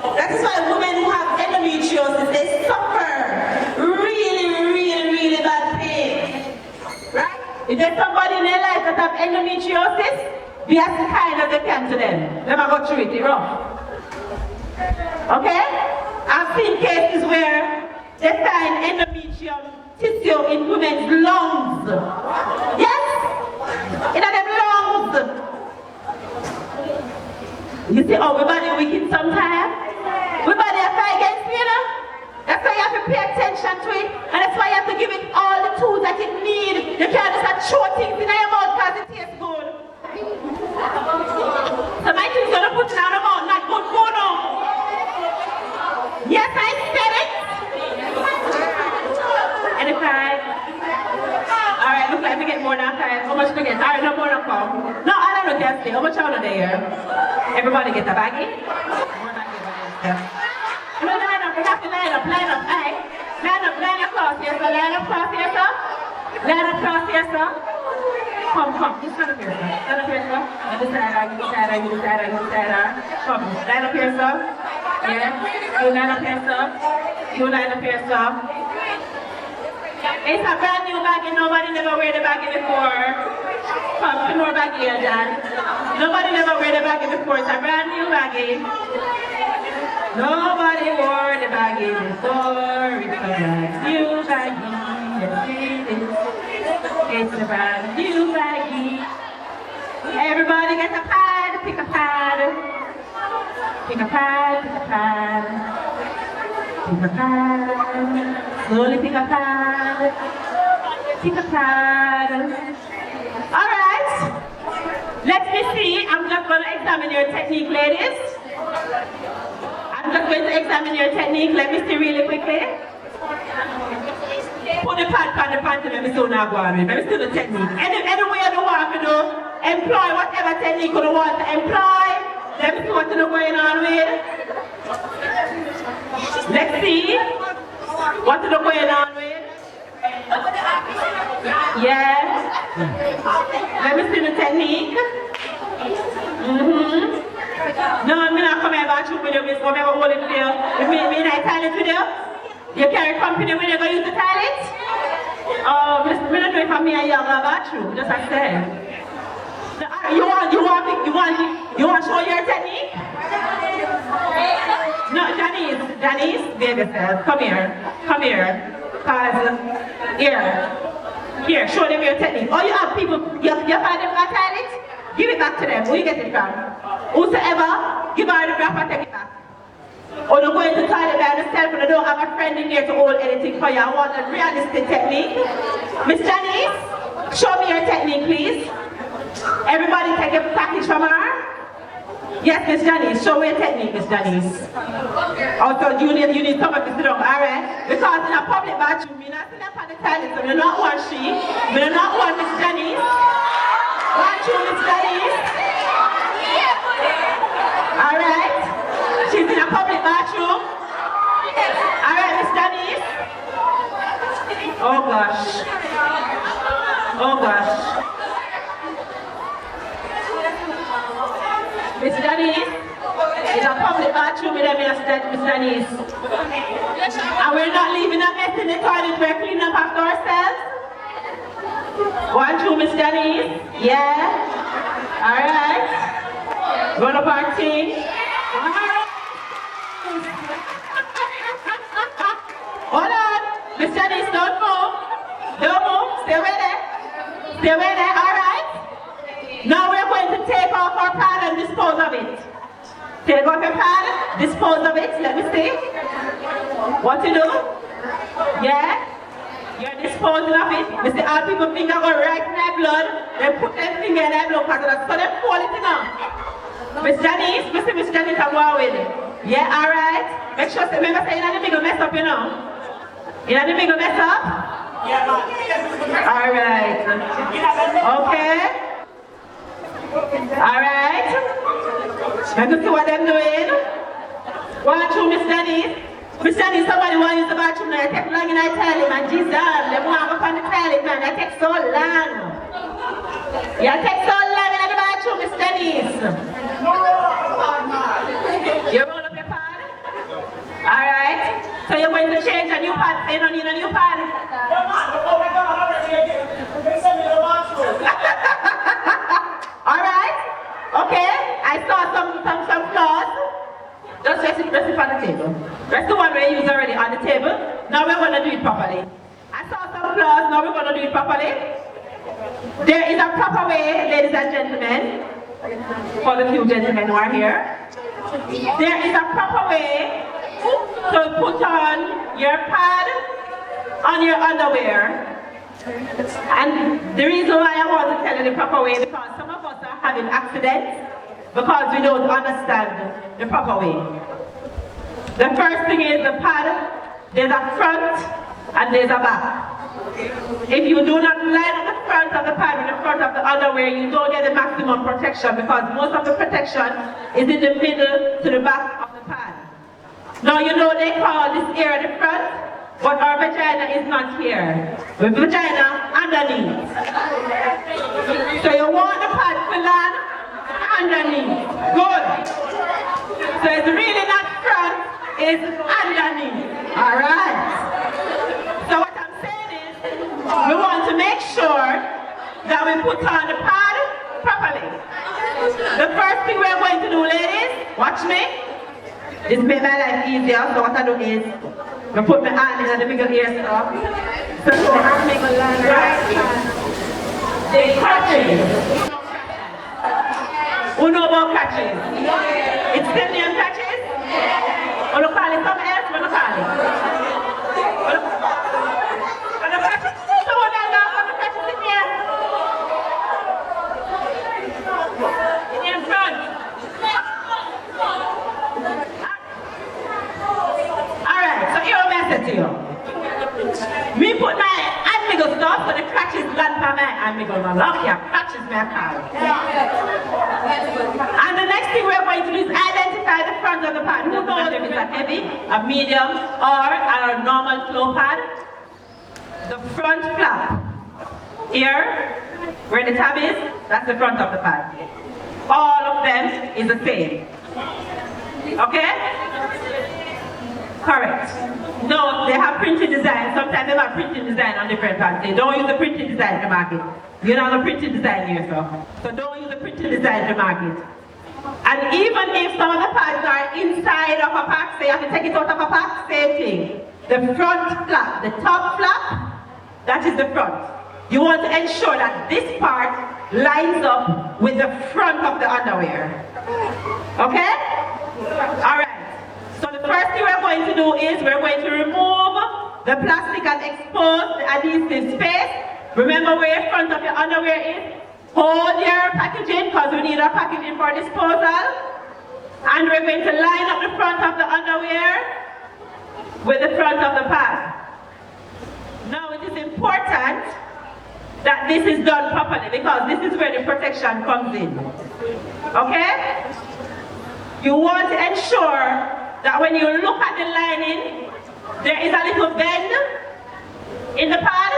That is why women who have endometriosis, they suffer really bad pain. Right? If there's somebody in their life that have endometriosis, be as kind as they can to them. Let me go through it, it's rough. Okay? I've seen cases where they find endometrium tissue in women's lungs. Yes? In them lungs. You see, oh, we body wicked sometimes. We body a fight against you, know? That's why you have to pay attention to it, and that's why you have to give it all the tools that it needs. You can't just throw things in your mouth because it tastes good. So my thing's gonna put it out of the mouth, not good food, no. Yes, I said it. And if alright, look like we get more than 5. How much we get? Alright, no more than 4. No, I don't know that stay. How much are there? Everybody get a baggie? No, line up, we have to line up, aye. Line across here, so line across here, sir. Line across here, sir. Come, just stand up here, sir. Stand up here, sir. On this side. Come, line up here, sir. Yeah, you line up here, sir. You line up here, sir. It's a brand new baggie, nobody never wear the baggie before. Come, more baggie here, Dad. Nobody never wear the baggie before, it's a brand new baggie. Nobody wore the baggie before, it's a brand new baggie. It's a brand new baggie. Everybody get a pad, pick a pad. Pick a pad, pick a pad. Pick a pad. Slowly pick a pad. Pick a pad. Alright. Let me see. I'm just going to examine your technique, ladies. I'm just going to examine your technique. Let me see really quickly. Put the pad on the panty, let me still not go on. Let me see the technique. Any way you want to do, employ whatever technique you want to employ. Let me see what's going on with. Let's see what's going on with. Yes. Let me see the technique. No, I'm not coming about you with you, Miss. I'm hold it with you. You mean I toilet with you? You carry company when you go use the toilet? Oh, Miss, I don't know if I'm me and you about you. Just like that. You want to show your technique? No, Janice, baby says, come here. Cause, here, show them your technique. Oh, you have people, you find them got talent? Give it back to them. Who you get it from? Whosoever, give her the graph and take it back. Or you're going to toilet by yourself and you don't have a friend in there to hold anything for you. I want a realistic technique. Miss Janice, show me your technique, please. Everybody take a package from her. Yes, Miss Janice, show me your technique, Miss Janice. Also, you need some of this down, alright? Because in a public bathroom, you're not sitting up on the toilet, so you're not one she, you're not one Miss Janice. One, two, Miss Janice. Alright? She's in a public bathroom. Alright, Miss Janice. Oh gosh. Oh gosh. Miss Janice, in a public bathroom with them, Miss Janice. And we're not leaving a mess in the toilet, we're cleaning up after ourselves. 1, 2, Miss Janice. Yeah. Alright. Roll up our thing. Hold on. Miss Janice, don't move. Don't move. Stay right there. Stay right there. Alright. Now we're going to take off our pad and dispose of it. Take off your pad, dispose of it. Let me see. What to do? Yeah? You're disposing of it. You see all people finger go right in their blood. They put their finger in their blood because that's so they fall it now. Miss Janice, Miss Janice, I'm going with it. Yeah, alright. Make sure, remember saying you're not the big mess up, you know. You're not the big mess up? Yeah, alright. Okay. Alright. Let me see what they're doing. 1, 2, Miss Janice. Miss Janice, somebody want to use the bathroom now. It takes long and I tell him, and Jesus, they want to go on the toilet, man. It takes so long. Yeah, it takes so long in the bathroom, Miss Janice. You roll up your pad? Alright. So you're going to change a new pad. So you don't need a new pad. Alright? Okay, I saw some flaws. Just rest it on the table. That's the one we used already on the table. Now we're going to do it properly. I saw some flaws, now we're going to do it properly. There is a proper way, ladies and gentlemen, for the few gentlemen who are here. There is a proper way to put on your pad on your underwear. And the reason why I want to tell you the proper way, because some of us are having accidents because we don't understand the proper way. The first thing is the pad, there's a front and there's a back. If you do not line up the front of the pad with the front of the underwear, you don't get the maximum protection because most of the protection is in the middle to the back of the pad. Now you know they call this area the front, but our vagina is not here. The vagina underneath. So you want the pad to land underneath. Good. So it's really not front, it's underneath. Alright. So what I'm saying is, we want to make sure that we put on the pad properly. The first thing we're going to do, ladies, watch me. This makes my life easier, so what I do is, I put my hand in the middle here, so my hand make a line right hand. They catches. Who know about catches? It's still named catches? Or you call it something else? What do you call it? Someone else got the catches in here? In front. Alright, so here I said to you. Me put my hand me go stop so the catches land for my hand me go lock your catches my car. And the next thing we're going to do is identify the front of the pad. Who knows if it's a heavy, a medium, or a normal flow pad? The front flap. Here, where the tab is, that's the front of the pad. All of them is the same. Okay? Correct. No, they have printed design. Sometimes they have printed design on different pads. They don't use the printed design to market. You don't have a printed design here, so don't use the printed design to market. And even if some of the pads are inside of a pack, so you have to take it out of a pack, same thing. The front flap, the top flap, that is the front. You want to ensure that this part lines up with the front of the underwear. Okay? Alright. So the first thing we're going to do is we're going to remove the plastic and expose the adhesive space. Remember where the front of your underwear is. Hold your packaging because we need our packaging for disposal. And we're going to line up the front of the underwear with the front of the pad. Now it is important that this is done properly because this is where the protection comes in. Okay? You want to ensure that when you look at the lining, there is a little bend in the pad.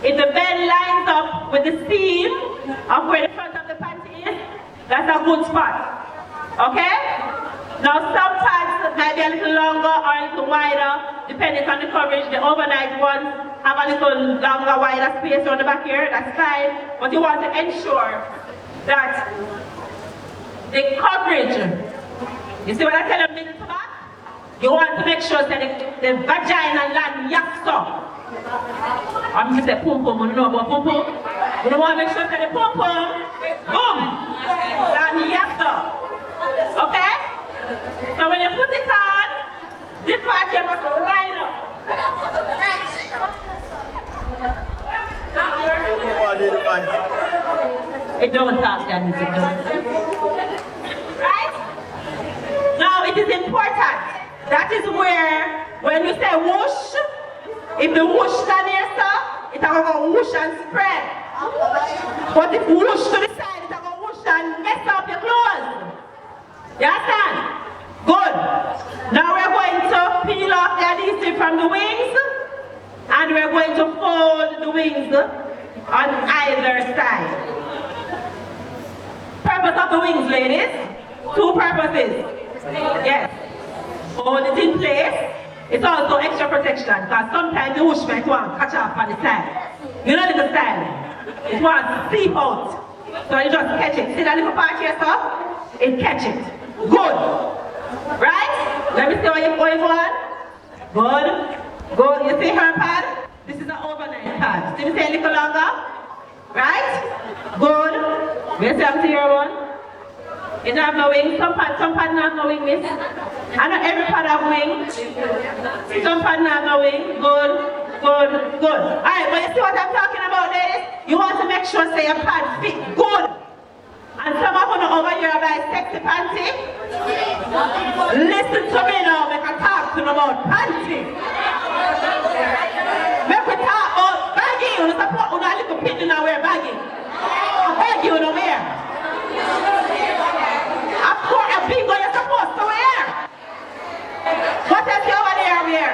If the bend lines up with the seam of where the front of the panty is, that's a good spot. Okay? Now some pads might be a little longer or a little wider, depending on the coverage. The overnight ones have a little longer, wider space on the back here, that's fine. But you want to ensure that the coverage, you see what I tell you middle to back? You want to make sure that the vagina land yaps up. I'm just say pum pum, you know about pum pum? You don't want to make sure that the pum pum, boom, land yaps up. Okay? So when you put it on, this part you must line up. It don't talk, that music don't. Right? Now it is important. That is where, when you say whoosh, if the whoosh stand here, sir, it's going to go whoosh and spread. But if whoosh to the side, it's going to whoosh and mess up your clothes. You understand? Good. Now we're going to peel off the adhesive from the wings, and we're going to fold the wings on either side. Purpose of the wings, ladies? Two purposes. Yes. Hold it in place. It's also extra protection because sometimes the whoosh might want to catch up on the side. You know the style? It wants to seep out. So you just catch it. See that little part here, sir? It catch it. Good. Right? Let me see how you're going on. Good. Good. You see her pad? This is an overnight pad. See me say a little longer? Right? Good. You see I'm here one? It don't have no wing. Some pads don't have no wing, miss. And not every pad have wing. Some pads have no wing. Good, good, good. Alright, but you see what I'm talking about, ladies? You want to make sure say your pad fit good. And some of you over here about sexy panty. Listen to me now, make a talk to them about panty. Make a talk about baggy. You support you a little pin in wear baggy. Baggy you don't wear. Of course, a bingo you're supposed to wear. What else you over there wear?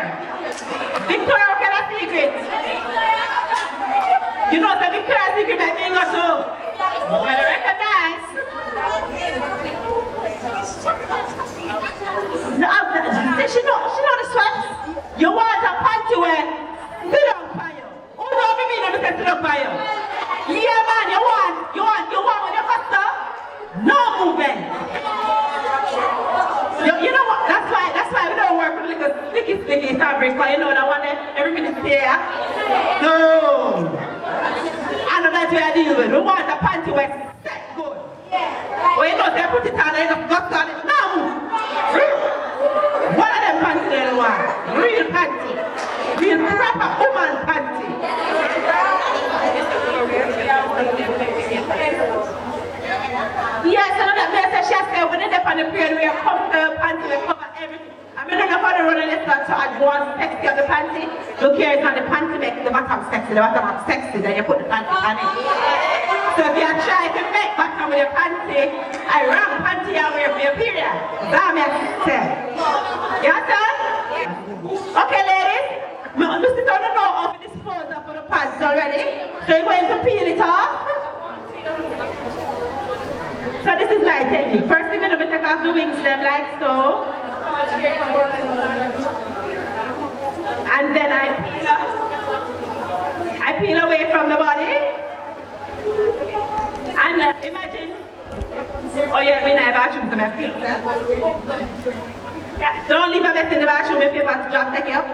Victoria, what kind of secret? You know the Victoria's Secret by bingo too. Well, recognize. She know the sweats. You want a panty wear? Sit down for you. Who know me mean when I sit down for you? Yeah man, you want with your customer? No movement. You know what? That's why we don't work with little sticky fabric, but you know that one every minute here. No. I know that's what I deal with. We want a panty wear set good. Well, you know they put it on and it's got on it. No. One of them panty they don't want. Real panty. Real proper woman panty. Yes, I know that message she said when they dip on the period we are comfortable panty, we cover everything. I mean, I don't know how to run this back so I go on sexy on the panty. Look here, it's on the panty make the bottom sexy, the bottom up sexy, then you put the panty on it. So if you try to make bottom with your panty, I run panty and wear for your period. That makes sense. You understand? Okay, ladies. Mr. Don't know how to dispose of the pads already. So you're going to peel it off. So this is my technique. First thing I'm going to take off the wings them like so. And then I peel away from the body. And imagine, oh yeah, we never bathroom to mess. Yeah, don't leave a mess in the bathroom if you're about to drop take up.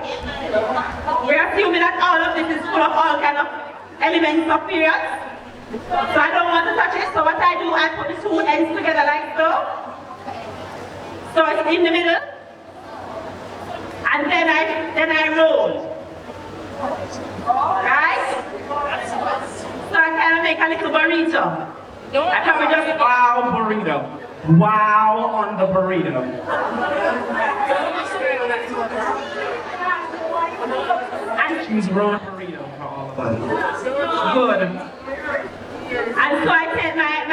We're assuming that all of this is full of all kind of elements of periods. So I don't want to touch it, so what I do, I put the two ends together like so. So it's in the middle. And then I roll. Right? So I kind of make a little burrito. I probably just Wow, burrito. Wow on the burrito. and She's rolling burrito for all of us. good. And so I take my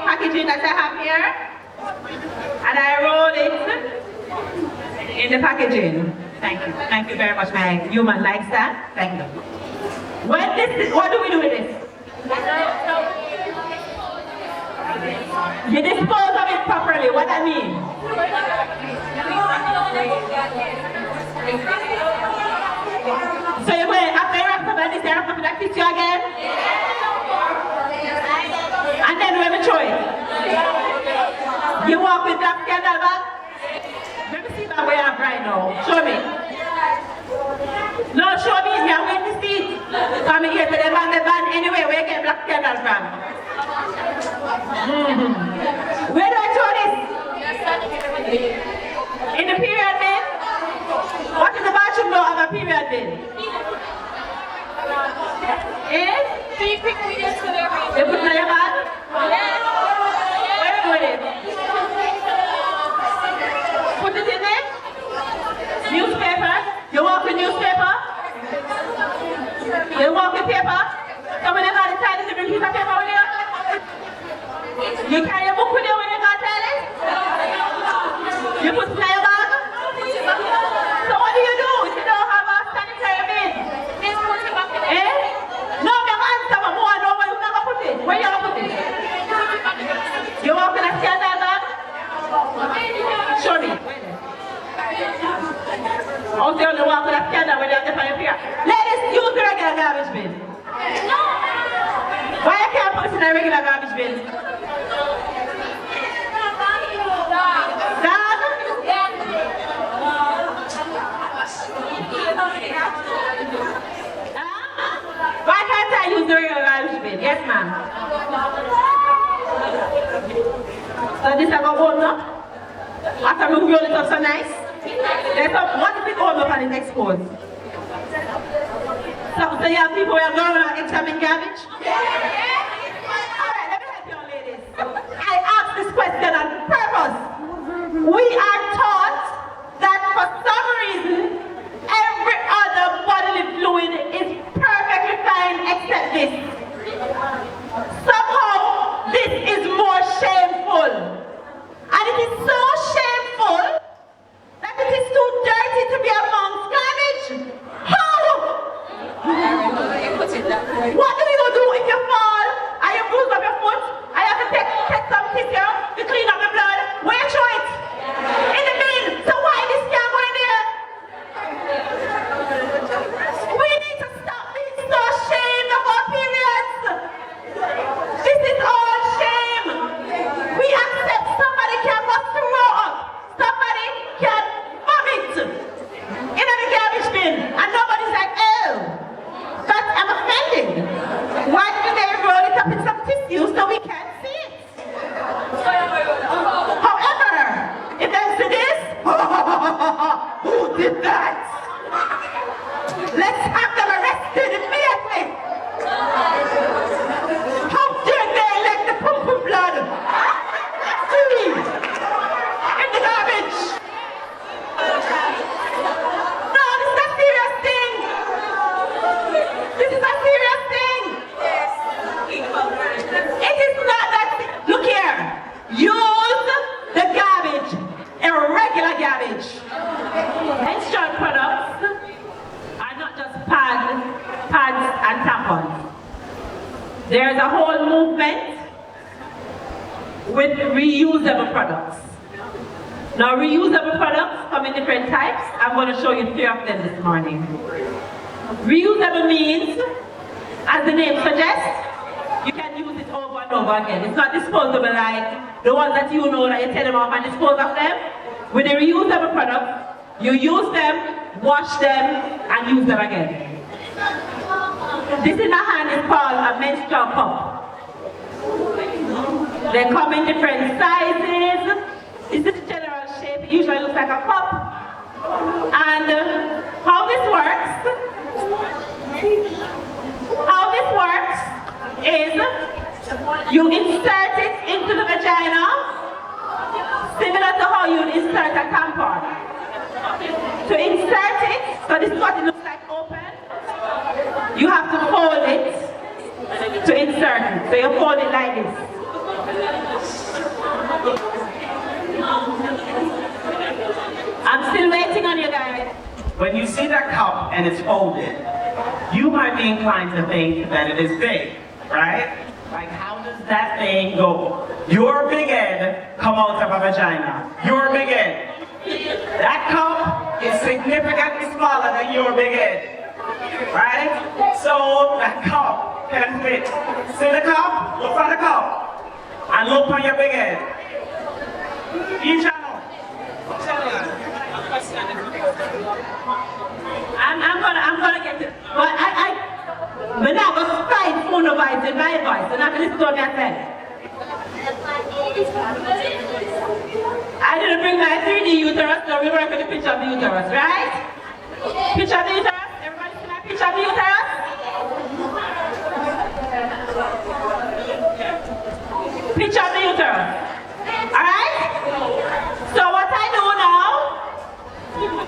packaging that I have here and I roll it in the packaging. Thank you. Thank you very much. My human likes that. Thank you. What do we do with this? You dispose of it properly. What I mean? So you're going after you wrap up this, you wrap up that tissue again? And then when we throw it? You walk with that candle bag? Let me see that way I'm right now. Show me. No, show me. I'm going to see it. Come here to the band anyway. Where you get black candle from? Where do I throw this? In the period bin? What is the bathroom door of a period bin? Eh? So you pick me this for their You put it in your bag? Where are you doing it? Put it in there? Newspaper? You walk with newspaper? You walk with paper? Somebody got the toilet to bring piece of paper with you? You carry a book with you when you go to toilet? You put it in your bag? So what do you do if you don't have a sanitary bin? Eh? No, me answer me more. No, where you gonna put it? Where you gonna put it? You walk in a scandal bag? Show me. Also, you only walk with a scandal when you have to find your ladies, use the regular garbage bin. Why you can't put it in a regular garbage bin? Dog? Why can't I use the regular garbage bin? Yes, ma'am. So this I go hold up. After we roll it up so nice. There's some, what if it hold up and it's exposed? So you have people who are going around examining garbage? Alright, let me help you ladies. I asked this question on purpose. We are taught that for some reason, every other bodily fluid is perfectly fine except this. Somehow, this is more shameful. And it is so shameful that it is too dirty to be amongst garbage. How? What do you do if you fall and you bruise up your foot and you have to take some tissue to clean up the blood? Where you throw it? In the bin. So why this can't go in there? We need to stop being so ashamed of our periods. This is all shame. We accept somebody can go throw up. Somebody can vomit in the garbage bin. And nobody's like, oh, but I'm offended. Why do they roll it up in some tissue so we can't see it? However, if there's to this, who did that? Let's have them arrested immediately. How dare they let the poo blood free in the garbage? No, this is a serious thing. This is a serious thing. It is not that. Look here. Use the garbage, irregular garbage. Menstrual products are not just pads and tampons. There's a whole movement with reusable products. Now, reusable products come in different types. I'm going to show you 3 of them this morning. Reusable means, as the name suggests, you can use it over and over again. It's not disposable like the ones that you know that you take them off and dispose of them. With the reusable products, you use them, wash them, and use them again. This in my hand is called a menstrual cup. They come in different sizes. This is the general shape. It usually looks like a cup. And how this works is you insert it into the vagina, similar to how you insert a tampon. To insert it, so this is what it looks like open, you have to fold it to insert it. So you fold it like this. I'm still waiting on you guys. When you see that cup and it's folded, you might be inclined to think that it is big, right? Like, how does that thing go? Your big head come out of a vagina. Your big head. That cup is significantly smaller than your big head, right? So that cup can fit. See the cup? Look for the cup. And look on your big head. Each channel. I'm gonna get it. But we're not gonna fight phone voice in my voice. We're not gonna listen to what I said. I didn't bring my 3D uterus, so we work with the picture of the uterus, right? Picture of the uterus? Everybody see my picture of the uterus? Picture of the uterus. Alright? So what I do now,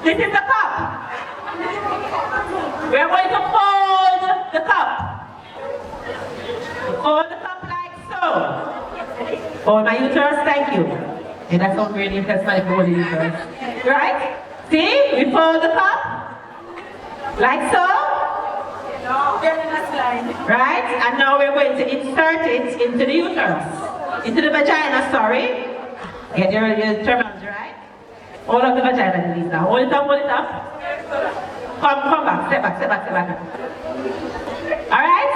this is the cup. We are going to fold the cup. Fold the cup like so. Fold my uterus, thank you. Okay, that's not really interesting for the uterus. Right? See? We fold the cup. Like so. Right? And now we're going to insert it into the uterus. Into the vagina, sorry. Get your terminals right. Hold up the vagina, please now. Hold it up, hold it up. Come back, step back. Alright?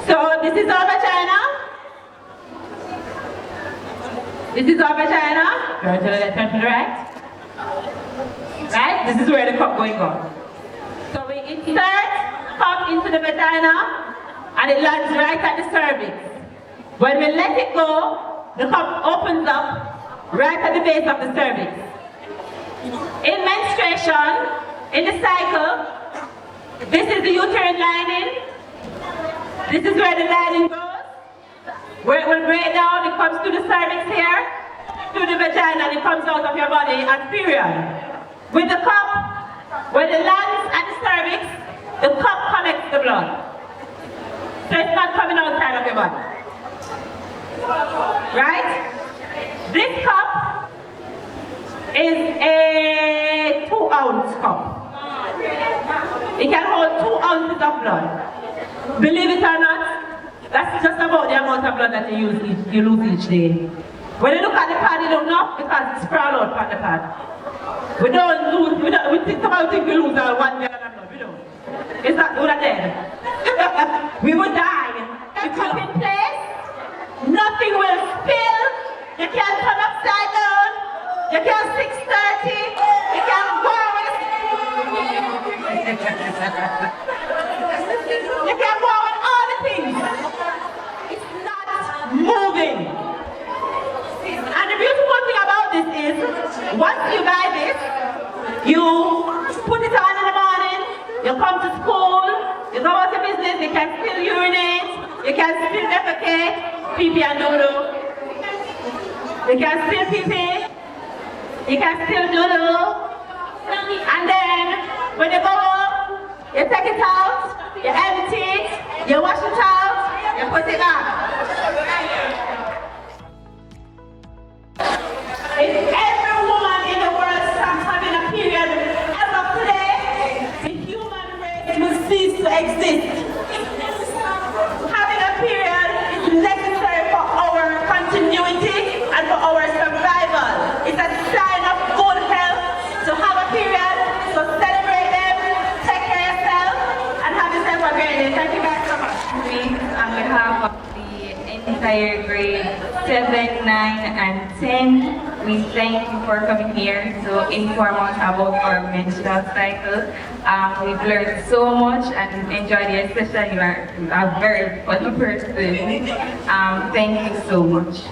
So this is our vagina. This is our vagina. Turn to the left, turn to the right. Right? This is where the cup going on. So we insert cup into the vagina and it lands right at the cervix. When we let it go, the cup opens up right at the base of the cervix. In menstruation, in the cycle, this is the uterine lining. This is where the lining goes. Where it will break down, it comes to the cervix here, to the vagina, and it comes out of your body as period. With the cup, when it lands at the cervix, the cup collects the blood. So it's not coming outside of your body. Right? This cup is a 2-ounce cup. It can hold 2 ounces of blood. Believe it or not, that's just about the amount of blood that you lose each day. When you look at the pad, you don't know because it's sprawl out from the pad. We don't lose, we think about it, we lose our 1 gallon of blood. We don't. It's not, we're not dead. We would die. The cup in place, nothing will spill. You can't turn upside down. You can't 630. You can't go with You can't go with all the things. It's not moving. And the beautiful thing about this is, once you buy this, you put it on in the morning, you come to school, you go out to business, you can still urinate, you can still defecate, pee-pee and doodle. You can still pee-pee, you can still doodle. And then, when you go up, you take it out, you empty it, you wash it out, you put it back. If every woman in the world starts having a period as of today, the human race will cease to exist. Having a period is necessary for our continuity and for our survival. It's a sign of good health to have a period, so celebrate them, take care of yourself, and have yourself a great day. Thank you guys so much. On behalf of the entire grade 7, 9, and 10. We thank you for coming here to inform us about our menstrual cycle. We've learned so much and enjoyed it, especially you are a very funny person. Thank you so much.